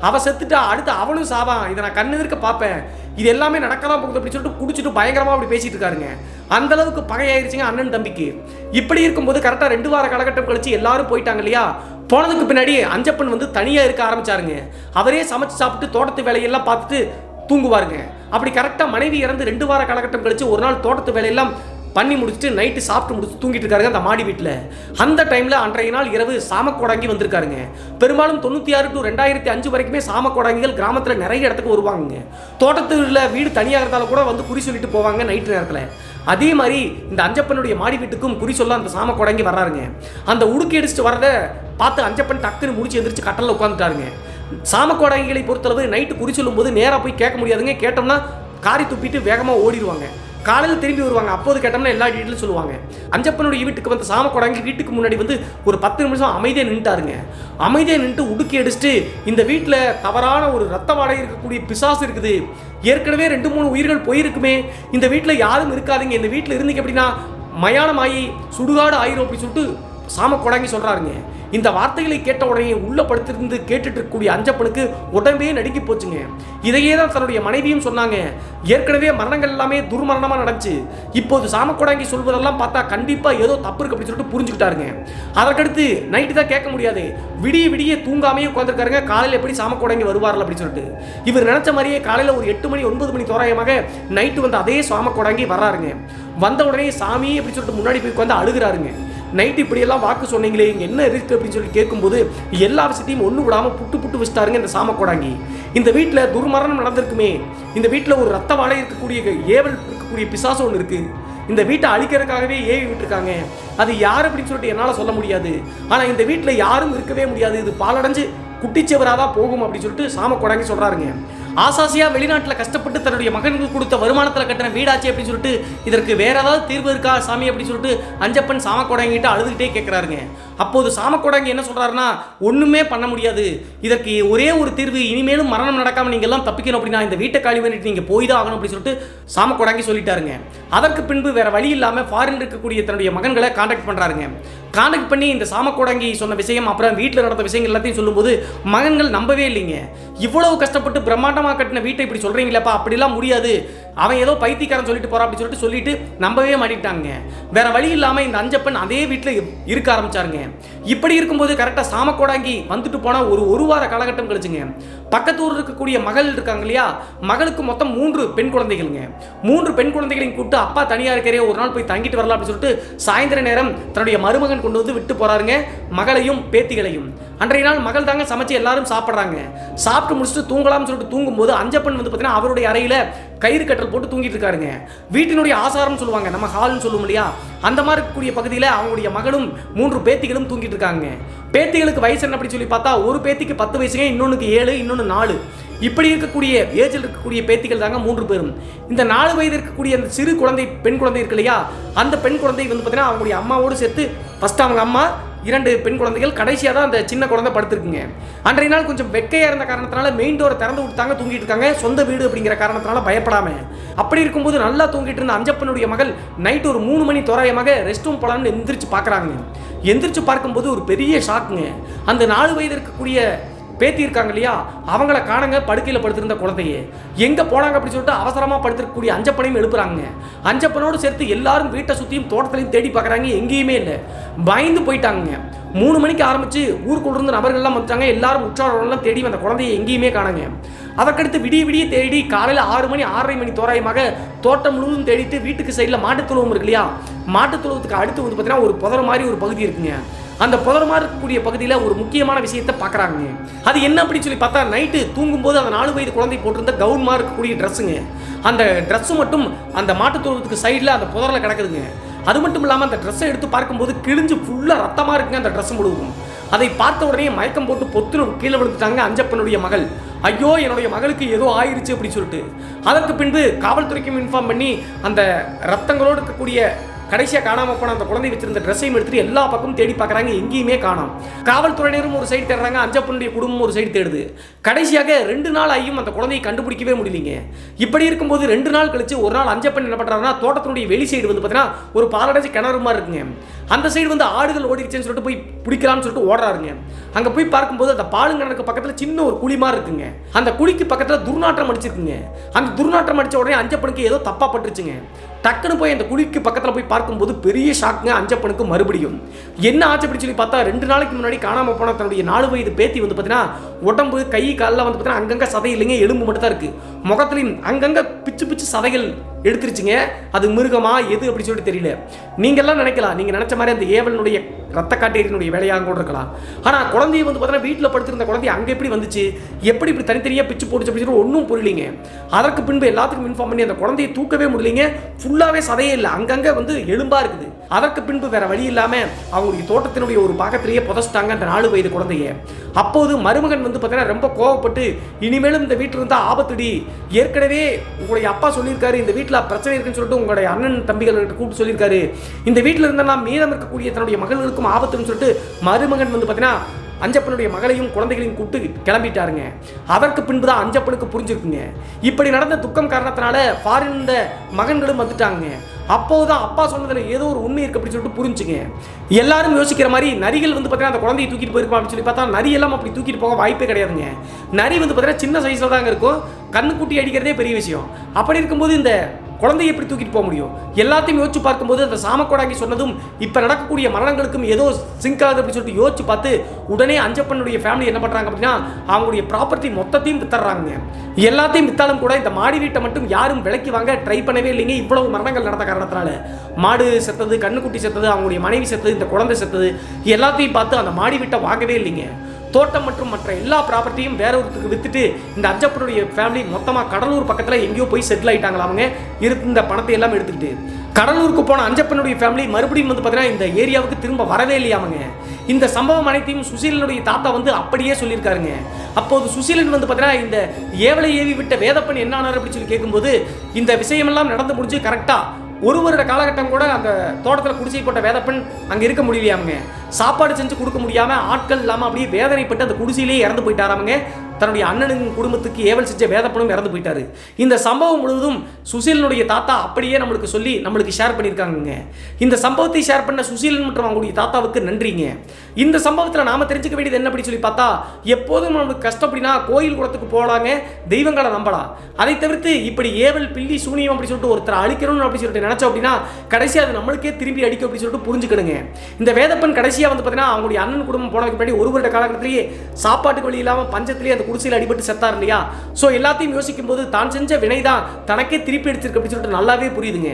அவ செத்துட்டா அடுத்து அவனும் சாவான், இதை நான் கண்ணு எதிர்க்க பார்ப்பேன், இது எல்லாமே நடக்கலாம் போகுது அப்படின்னு சொல்லிட்டு குடிச்சிட்டு பயங்கரமாக அப்படி பேசிட்டு இருக்காருங்க. அந்த அளவுக்கு பகையாயிருச்சுங்க அண்ணன் தம்பிக்கு. இப்படி இருக்கும்போது கரெக்டாக 2 வார காலகட்டம் கழிச்சு எல்லாரும் போயிட்டாங்க இல்லையா. போனதுக்கு பின்னாடி அஞ்சப்பன் வந்து தனியாக இருக்க ஆரம்பிச்சாருங்க. அவரே சமைச்சு சாப்பிட்டு தோட்டத்து வேலையெல்லாம் பார்த்துட்டு தூங்குவாருங்க. அப்படி கரெக்டாக மனைவி இறந்து 2 வார காலகட்டம் கழிச்சு ஒரு நாள் தோட்டத்து வேலையெல்லாம் பண்ணி முடிச்சுட்டு நைட்டு சாப்பிட்டு முடிச்சு தூங்கிட்டு இருக்காருங்க அந்த மாடி வீட்டில். அந்த டைமில் அன்றைய நாள் இரவு சாமக்கோடாங்கி வந்திருக்காருங்க. பெரும்பாலும் 96 to 2005 வரைக்குமே சாமக்கோடாங்கிகள் கிராமத்தில் நிறைய இடத்துக்கு வருவாங்க. தோட்டத்தில் வீடு தனியாக இருந்தாலும் கூட வந்து குறி சொல்லிட்டு போவாங்க நைட்டு நேரத்தில். அதே மாதிரி இந்த அஞ்சப்பனுடைய மாடி வீட்டுக்கும் குறி சொல்ல அந்த சாமக்கோடாங்கி வர்றாருங்க. அந்த உடுக்கி அடிச்சுட்டு வரதை பார்த்து அஞ்சப்பன் டக்குன்னு முடிச்சு எந்திரிச்சு கட்டலில் உட்காந்துட்டாருங்க. சாமக்கோடாங்கிகளை பொறுத்தளவு நைட்டு குறி சொல்லும் போது நேராக போய் கேட்க முடியாதுங்க. கேட்டோம்னா காரி துப்பிட்டு வேகமாக ஓடிடுவாங்க. காலையில் திரும்பி வருவாங்க. அப்போது கேட்டோம்னா எல்லா டீட்டெயிலும் சொல்லுவாங்க. அஞ்சப்பனுடைய வீட்டுக்கு வந்து சாமக்கோடாங்கி வீட்டுக்கு முன்னாடி வந்து ஒரு 10 நிமிஷம் அமைதியாக நின்றுட்டாருங்க. அமைதியாக நின்று உடுக்கி அடிச்சுட்டு இந்த வீட்டில் தவறான ஒரு ரத்த வாடகை இருக்கக்கூடிய பிசாசு இருக்குது, ஏற்கனவே 2-3 உயிர்கள் போயிருக்குமே, இந்த வீட்டில் யாரும் இருக்காதுங்க, இந்த வீட்டில் இருந்தீங்க அப்படின்னா மயானமாயி சுடுகாடு ஆயிரும் அப்படின்னு சொல்லிட்டு சாமக்கோடாங்கி சொல்கிறாருங்க. இந்த வார்த்தைகளை கேட்ட உடனே உள்ள படுத்திருந்து கேட்டுட்டு இருக்கக்கூடிய அஞ்சப்பனுக்கு உடம்பே நடுங்கி போச்சுங்க. இதையே தான் தன்னுடைய மனைவியும் சொன்னாங்க. ஏற்கனவே மரணங்கள் எல்லாமே துர்மரணமாக நடந்துச்சு, இப்போது சாமக்கோடாங்கி சொல்வதெல்லாம் பார்த்தா கண்டிப்பாக ஏதோ தப்பு இருக்கு அப்படின்னு சொல்லிட்டு புரிஞ்சுக்கிட்டாருங்க. அதற்கடுத்து நைட்டு தான் கேட்க முடியாது, விடிய விடிய தூங்காமையே உட்காந்துருக்காருங்க. காலையில் எப்படி சாமக்கோடாங்கி வருவார்கள் அப்படின்னு சொல்லிட்டு இவர் நினைச்ச மாதிரியே காலையில் ஒரு 8 மணி 9 மணி தோராயமாக நைட்டு வந்து அதே சாமக்கோடாங்கி வர்றாருங்க. வந்த உடனே சாமி அப்படின்னு சொல்லிட்டு முன்னாடி போய் உட்காந்து அழுகிறாருங்க. நைட்டு இப்படியெல்லாம் வாக்கு சொன்னீங்களே, இங்கே என்ன இருக்குது அப்படின்னு சொல்லி கேட்கும்போது எல்லா விஷயத்தையும் ஒன்று விடாமல் புட்டு வச்சுட்டாருங்க இந்த சாமக்கோடாங்கி. இந்த வீட்டில் துர்மரணம் நடந்திருக்குமே, இந்த வீட்டில் ஒரு ரத்த வாழை இருக்கக்கூடிய ஏவல் இருக்கக்கூடிய பிசாசு ஒன்று இருக்குது, இந்த வீட்டை அழிக்கிறதுக்காகவே ஏவி விட்டுருக்காங்க, அது யார் அப்படின்னு சொல்லிட்டு என்னால் சொல்ல முடியாது, ஆனால் இந்த வீட்டில் யாரும் இருக்கவே முடியாது, இது பாலடைஞ்சு குட்டிச்சவராக தான் போகும் அப்படின்னு சொல்லிட்டு சாமக்கோடாங்கி சொல்கிறாருங்க. ஆசாசியாக வெளிநாட்டில் கஷ்டப்பட்டு தன்னுடைய மகன்கள் கொடுத்த வருமானத்தில் கட்டின வீடாச்சு அப்படின்னு சொல்லிட்டு இதற்கு வேற ஏதாவது தீர்வு இருக்கா சாமி அப்படின்னு சொல்லிட்டு அஞ்சப்பன் சாமக்கோடாங்கிட்ட அழுதுகிட்டே கேட்குறாருங்க. அப்போது சாமக்கோடாங்கி என்ன சொல்கிறாருன்னா, ஒன்றுமே பண்ண முடியாது, இதற்கு ஒரே ஒரு தீர்வு, இனிமேலும் மரணம் நடக்காமல் நீங்கள் எல்லாம் தப்பிக்கணும் அப்படின்னா இந்த வீட்டை காலி பண்ணிட்டு நீங்கள் போய் தான் ஆகணும் அப்படின்னு சொல்லிட்டு சாமக்கோடாங்கி சொல்லிட்டாருங்க. அதற்கு பின்பு வேற வழி இல்லாமல் ஃபாரின் இருக்கக்கூடிய தன்னுடைய மகன்களை கான்டாக்ட் பண்ணுறாருங்க. கான்டாக்ட் பண்ணி இந்த சாமக்கோடாங்கி சொன்ன விஷயம் அப்புறம் வீட்டில் நடந்த விஷயங்கள் எல்லாத்தையும் சொல்லும்போது மகன்கள் நம்பவே இல்லைங்க. இவ்வளவு கஷ்டப்பட்டு பிரம்மாண்டமாக கட்டின வீட்டை இப்படி சொல்கிறீங்களப்பா, அப்படிலாம் முடியாது, அவன் ஏதோ பைத்தியக்காரன் சொல்லிட்டு போறான் அப்படின்னு சொல்லிட்டு நம்பவே மாட்டிட்டாங்க. வேற வழி இல்லாமல் இந்த அஞ்சப்பன் அதே வீட்டில் இருக்க ஆரம்பிச்சாருங்க. இப்படி இருக்கும்போது கரெக்டாக சாமக்கோடாங்கி வந்துட்டு போனால் ஒரு வார காலகட்டம் கழிச்சுங்க. பக்கத்து ஊரில் இருக்கக்கூடிய மகள் இருக்காங்க இல்லையா, மகளுக்கு மொத்தம் 3 பெண் குழந்தைகளுங்க. 3 பெண் குழந்தைகளையும் கூப்பிட்டு அப்பா தனியாக இருக்கிறே ஒரு நாள் போய் தங்கிட்டு வரலாம் அப்படின்னு சொல்லிட்டு சாயந்தர நேரம் தன்னுடைய மருமகன் கொண்டு வந்து விட்டு போறாருங்க, மகளையும் பேத்திகளையும். அன்றைய நாள் மகள் தாங்க சமைச்சு எல்லாரும் சாப்பிட்றாங்க. சாப்பிட்டு முடிச்சுட்டு தூங்கலாம்னு சொல்லிட்டு தூங்கும்போது அஞ்சப்பன் வந்து பார்த்தீங்கன்னா அவருடைய அறையில் கயிறு கட்டல் போட்டு தூங்கிட்டு இருக்காருங்க. வீட்டினுடைய ஆசாரம் சொல்லுவாங்க, நம்ம ஹால்னு சொல்லுவோம் இல்லையா, அந்த மாதிரி இருக்கக்கூடிய பகுதியில் அவங்களுடைய மகளும் 3 பேத்திகளும் தூங்கிட்டு இருக்காங்க. பேத்திகளுக்கு வயசு என்ன அப்படி சொல்லி பார்த்தா ஒரு பேத்திக்கு 10 வயசுங்க, இன்னொன்னுக்கு 7, இன்னொன்று 4. இப்படி இருக்கக்கூடிய ஏஜில் இருக்கக்கூடிய பேத்திகள் தாங்க 3 பேரும். இந்த 4 வயது இருக்கக்கூடிய அந்த சிறு குழந்தை பெண் குழந்தை இருக்கு இல்லையா, அந்த பெண் குழந்தை வந்து பார்த்தீங்கன்னா அவங்களுடைய அம்மாவோடு சேர்த்து ஃபர்ஸ்ட் அவங்க அம்மா, 2 பெண் குழந்தைகள், கடைசியாக தான் அந்த சின்ன குழந்தை படுத்துருக்குங்க. அன்றைய நாள் கொஞ்சம் வெக்கையாக இருந்த காரணத்தினால மெயின் டோரை திறந்து விட்டாங்க, தூங்கிட்டு இருக்காங்க, சொந்த வீடு அப்படிங்கிற காரணத்தினால பயப்படாம. அப்படி இருக்கும்போது நல்லா தூங்கிட்டு இருந்த அஞ்சப்பனுடைய மகள் நைட்டு ஒரு 3 மணி தோராயமாக ரெஸ்ட் ரூம் போலான்னு எந்திரிச்சு பார்க்குறாங்க. எந்திரிச்சு பார்க்கும்போது ஒரு பெரிய ஷாக்குங்க. அந்த 4 வயது இருக்கக்கூடிய பேத்தி இருக்காங்க இல்லையா, அவங்கள காணங்க படுக்கையில் படுத்திருந்த குழந்தையே எங்கே போனாங்க அப்படின்னு சொல்லிட்டு அவசரமாக படுத்திருக்கக்கூடிய அஞ்சப்பனையும் எழுப்புறாங்க. அஞ்சப்பனோடு சேர்த்து எல்லாரும் வீட்டை சுற்றியும் தோட்டத்திலையும் தேடி பார்க்குறாங்க, எங்கேயுமே இல்லை. பயந்து போயிட்டாங்க. 3 மணிக்கு ஆரம்பித்து ஊருக்குள்ள இருந்து நபர்கள்லாம் வந்துட்டாங்க. எல்லாரும் உற்றாரெல்லாம் தேடி அந்த குழந்தையை எங்கேயுமே காணங்க. அதற்கடுத்து விடிய தேடி காலையில் 6 மணி 6:30 மணி தோராயமாக தோட்டம் முழுவதும் தேடிட்டு வீட்டுக்கு சைடில் மாட்டுத்தொழுவம் இருக்கு இல்லையா, மாட்டுத்தொழுவத்துக்கு அடுத்து வந்து பார்த்தீங்கன்னா ஒரு புதர் மாதிரி ஒரு பகுதி இருக்குங்க. அந்த புதர் மாதிரி இருக்கக்கூடிய பகுதியில் ஒரு முக்கியமான விஷயத்தை பார்க்குறாங்க. அது என்ன அப்படின்னு சொல்லி பார்த்தா, நைட்டு தூங்கும்போது அந்த 4 வயது குழந்தை போட்டிருந்த கவுன் மாதிரி இருக்கக்கூடிய ட்ரெஸ்ஸுங்க. அந்த ட்ரெஸ்ஸு மட்டும் அந்த மாட்டுத்தொழுவத்துக்கு சைடில் அந்த புதரில் கிடக்குதுங்க. அது மட்டும் இல்லாமல் அந்த ட்ரெஸ்ஸை எடுத்து பார்க்கும்போது கிழிஞ்சு ஃபுல்லாக ரத்தமாக இருக்குங்க அந்த ட்ரெஸ் முழுவதும். அதை பார்த்த உடனே மயக்கம் போட்டு பொத்துன்னு கீழே விழுந்துட்டாங்க அஞ்சப்பனுடைய மகள். ஐயோ என்னுடைய மகளுக்கு ஏதோ ஆயிடுச்சு அப்படின்னு சொல்லிட்டு அதற்கு பின்பு காவல்துறைக்கும் இன்ஃபார்ம் பண்ணி அந்த ரத்தங்களோடு இருக்கக்கூடிய கடைசியாக காணாமல் போன அந்த குழந்தை வச்சிருந்த ட்ரெஸ்ஸையும் எடுத்துட்டு எல்லா பக்கமும் தேடி பார்க்குறாங்க, எங்கேயுமே காணோம். காவல்துறையினரும் ஒரு சைடு தேடுறாங்க, அஞ்சப்பனுடைய குடும்பம் ஒரு சைடு தேடுது. கடைசியாக 2 நாள் ஆகியும் அந்த குழந்தையை கண்டுபிடிக்கவே முடியலைங்க. இப்படி இருக்கும்போது 2 நாள் கழிச்சு ஒரு நாள் அஞ்சப்பன் என்ன பண்ணுறாருன்னா, தோட்டத்தினுடைய வெளி சைடு வந்து பார்த்தீங்கன்னா ஒரு பாலடைஞ்சு கிணறு மாதிரி இருக்குங்க. அந்த சைடு வந்து ஆடுகள் ஓடிடுச்சுன்னு சொல்லிட்டு போய் பிடிக்கலாம்னு சொல்லிட்டு ஓடுறாருங்க. அங்கே போய் பார்க்கும்போது அந்த பாலுங்கிணறுக்கு பக்கத்தில் சின்ன ஒரு குழி மாதிரி இருக்குங்க. அந்த குழிக்கு பக்கத்தில் துர்நாற்றம் அடிச்சிருக்குங்க. அந்த துர்நாற்றம் அடித்த உடனே அஞ்சப்பனுக்கு ஏதோ தப்பாக பட்டுருச்சுங்க. டக்குன்னு போய் அந்த குழிக்கு பக்கத்தில் போய் பார்க்கும்போது பெரிய ஷாக்குங்க அஞ்சப்பனுக்கு. மறுபடியும் என்ன ஆச்சு அப்படின்னு சொல்லி பார்த்தா 2 நாளைக்கு முன்னாடி காணாமல் போன தன்னுடைய 4 வயது பேத்தி வந்து பார்த்தீங்கன்னா உடம்பு கை காலில் வந்து பார்த்தீங்கன்னா அங்கங்கே சதை இல்லைங்க, எலும்பு மட்டும் தான் இருக்குது. முகத்துலையும் அங்கங்கே பிச்சு சதைகள் எடுத்துருச்சுங்க. அது மிருகமா எது அப்படின்னு சொல்லிட்டு தெரியல. நீங்கள்லாம் நினைக்கலாம், நீங்கள் நினச்ச மாதிரி அந்த ஏவலனுடைய ரத்த காட்டேரியினுடைய வேலையாக கூட இருக்கலாம். ஆனால் குழந்தைய வந்து பார்த்தீங்கன்னா வீட்டில் படுத்திருந்த குழந்தை அங்கே எப்படி வந்துச்சு, எப்படி இப்படி தனித்தனியாக பிச்சு போட்டுச்சு அப்படின்னு சொல்லி ஒன்றும் புரியலிங்க. அதற்கு பின்பு எல்லாத்துக்கும் இன்ஃபார்ம் பண்ணி அந்த குழந்தையை தூக்கவே முடியலைங்க. ஃபுல்லாகவே சதையே இல்லை, அங்கங்கே வந்து எலும்பாக இருக்குது. அதற்கு பின்பு வேற வழி இல்லாமல் அவங்களுடைய தோட்டத்தினுடைய ஒரு பாகத்திலேயே புதைச்சிட்டாங்க அந்த 4 வயது குழந்தைய. அப்போது மருமகன் வந்து பார்த்தீங்கன்னா ரொம்ப கோவப்பட்டு, இனிமேலும் இந்த வீட்டில் இருந்தால் ஆபத்துடி, ஏற்கனவே உங்களுடைய அப்பா சொல்லியிருக்காரு இந்த வீட்டில் பிரச்சனை இருக்குன்னு சொல்லிட்டு உங்களுடைய அண்ணன் தம்பிகள்கிட்ட கூப்பிட்டு சொல்லியிருக்காரு, இந்த வீட்டில் இருந்தால் மீதம் இருக்கக்கூடிய தன்னுடைய மகளுக்கும் ஆபத்துன்னு சொல்லிட்டு மருமகன் வந்து பார்த்தீங்கன்னா அஞ்சப்பனுடைய மகளையும் குழந்தைகளையும் கூப்பிட்டு கிளம்பிட்டாருங்க. அதற்கு பின்பு தான் அஞ்சப்பனுக்கு புரிஞ்சிருக்குங்க, இப்படி நடந்த துக்கம் காரணத்தினால ஃபாரின் மகன்களும் வந்துட்டாங்க. அப்போதான் அப்பா சொன்னதில் ஏதோ ஒரு உண்மை இருக்கு அப்படின்னு சொல்லிட்டு புரிஞ்சுங்க. எல்லாரும் யோசிக்கிற மாதிரி நரிகள் வந்து பார்த்தீங்கன்னா அந்த குழந்தையை தூக்கிட்டு போயிருக்கோம் அப்படின்னு சொல்லி பார்த்தா நரி எல்லாம் அப்படி தூக்கிட்டு போக வாய்ப்பே கிடையாதுங்க. நரி வந்து பார்த்தீங்கன்னா சின்ன சைஸில் தாங்க இருக்கும், கண்ணுக்குட்டி அடிக்கிறதே பெரிய விஷயம். அப்படி இருக்கும்போது இந்த குழந்தையை எப்படி தூக்கிட்டு போக முடியும்? எல்லாத்தையும் யோசிச்சு பார்க்கும்போது அந்த சாமக்கோடாங்கி சொன்னதும் இப்போ நடக்கக்கூடிய மரணங்களுக்கும் ஏதோ சிங்க் ஆகுது அப்படின்னு சொல்லிட்டு யோசிச்சு பார்த்து உடனே அஞ்சப்பனுடைய ஃபேமிலி என்ன பண்ணுறாங்க அப்படின்னா அவங்களுடைய ப்ராப்பர்ட்டி மொத்தத்தையும் வித்துறாங்க. எல்லாத்தையும் வித்தாலும் கூட இந்த மாடி வீட்டை மட்டும் யாரும் விலைக்கு வாங்க ட்ரை பண்ணவே இல்லைங்க. இவ்வளவு மரணங்கள் நடந்த காரணத்தினால மாடு செத்தது, கண்ணுக்குட்டி செத்தது, அவங்களுடைய மனைவி செத்தது, இந்த குழந்தை செத்தது, எல்லாத்தையும் பார்த்து அந்த மாடி வீட்டை வாங்கவே இல்லைங்க. தோட்டம் மற்றும் மற்ற எல்லா ப்ராப்பர்ட்டியும் வேற ஒருத்தருக்கு வித்துட்டு இந்த அஞ்சப்பனுடைய ஃபேமிலி மொத்தமாக கடலூர் பக்கத்தில் எங்கேயோ போய் செட்டில் ஆகிட்டாங்களா. அவங்க இருந்த பணத்தை எல்லாம் எடுத்துக்கிட்டு கடலூருக்கு போன அஞ்சப்பனுடைய ஃபேமிலி மறுபடியும் வந்து பார்த்தீங்கன்னா இந்த ஏரியாவுக்கு திரும்ப வரவே இல்லையாமங்க. இந்த சம்பவம் அனைத்தையும் சுசீலனுடைய தாத்தா வந்து அப்படியே சொல்லியிருக்காருங்க. அப்போது சுசீலன் வந்து பார்த்தீங்கன்னா இந்த ஏவலை ஏவி விட்ட வேதப்பன் என்ன ஆனார் அப்படின்னு சொல்லி கேட்கும்போது இந்த விஷயமெல்லாம் நடந்து முடிஞ்சு கரெக்டாக 1 வருட காலகட்டம் கூட அந்த தோட்டத்தில் குடிசை போட்ட வேதப்பன் அங்கே இருக்க முடியலையாமங்க. சாப்பாடு செஞ்சு கொடுக்க முடியாமல் ஆட்கள் இல்லாமல் அப்படியே வேதனைப்பட்டு அந்த குடிசையிலேயே இறந்து போயிட்டாராமங்க. தன்னுடைய அண்ணனின் குடும்பத்துக்கு ஏவல் செஞ்ச வேதப்பனும் இறந்து போயிட்டாரு. இந்த சம்பவம் முழுவதும் சுசீலனுடைய தாத்தா அப்படியே நம்மளுக்கு சொல்லி நம்மளுக்கு ஷேர் பண்ணியிருக்காங்க. இந்த சம்பவத்தை ஷேர் பண்ண சுசீலன் மற்றும் அவங்களுடைய தாத்தாவுக்கு நன்றிங்க. இந்த சம்பவத்தில் நாம தெரிஞ்சுக்க வேண்டியது என்ன அப்படின்னு சொல்லி பார்த்தா, எப்போதும் நம்மளுக்கு கஷ்டம் அப்படின்னா கோயில் குளத்துக்கு போகலாங்க, தெய்வங்களை நம்பலாம். அதை தவிர்த்து இப்படி ஏவல் பில்லி சூனியம் அப்படி சொல்லிட்டு ஒருத்தர் அழிக்கணும்னு அப்படி சொல்லிட்டு நினைச்சோம் அப்படின்னா கடைசியாக அது நம்மளுக்கே திரும்பி அடிக்கும் அப்படின்னு சொல்லிட்டு புரிஞ்சுக்கணுங்க. இந்த வேதப்பன் கடைசியாக வந்து பார்த்தீங்கன்னா அவங்களுடைய அண்ணன் குடும்பம் போனதுக்கு முன்னாடி 1 வருட காலகட்டத்திலேயே சாப்பாட்டுக்கு வழி இல்லாமல் பஞ்சத்திலேயே அந்த குடிசையில் அடிபட்டு செத்தார் இல்லையா. ஸோ எல்லாத்தையும் யோசிக்கும் போது தான் செஞ்ச வினை தான் தனக்கே திருப்பி அடிச்சிருக்கு அப்படின்னு சொல்லிட்டு நல்லாவே புரியுதுங்க.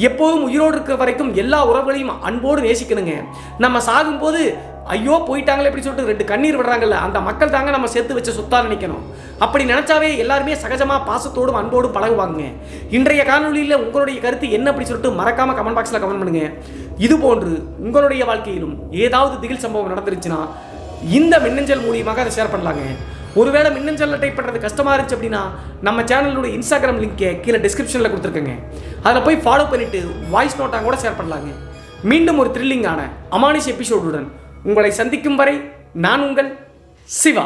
எப்போதும் உயிரோடு இருக்கிற வரைக்கும் எல்லா உறவுகளையும் அன்போடு நேசிக்கணுங்க. நம்ம சாகும்போது ஐயோ போயிட்டாங்களே எப்படி சொல்லிட்டு 2 கண்ணீர் விடுறாங்கல்ல, அந்த மக்கள் தாங்க நம்ம சேர்த்து வச்ச சொத்தா நினைக்கணும். அப்படி நினைச்சாவே எல்லாருமே சகஜமாக பாசத்தோடும் அன்போடும் பழகுவாங்க. இன்றைய காணொலியில் உங்களுடைய கருத்து என்ன அப்படி சொல்லிட்டு மறக்காம கமெண்ட் பாக்ஸில் கமெண்ட் பண்ணுங்க. இது போன்று உங்களுடைய வாழ்க்கையிலும் ஏதாவது திகில் சம்பவம் நடந்துருச்சுன்னா இந்த மின்னஞ்சல் மூலியமாக அதை ஷேர் பண்ணலாங்க. ஒருவேளை மின்னஞ்சல் டைப் பண்ணுறது கஷ்டமாக இருந்துச்சு அப்படின்னா நம்ம சேனலுடைய இன்ஸ்டாகிராம் லிங்கை கீழே டிஸ்கிரிப்ஷனில் கொடுத்துருக்கேங்க. அதில் போய் ஃபாலோ பண்ணிவிட்டு வாய்ஸ் நோட்டாக கூட ஷேர் பண்ணலாங்க. மீண்டும் ஒரு த்ரில்லிங்கான அமானுஷ் எபிசோடுடன் உங்களை சந்திக்கும் வரை நான் உங்கள் சிவா.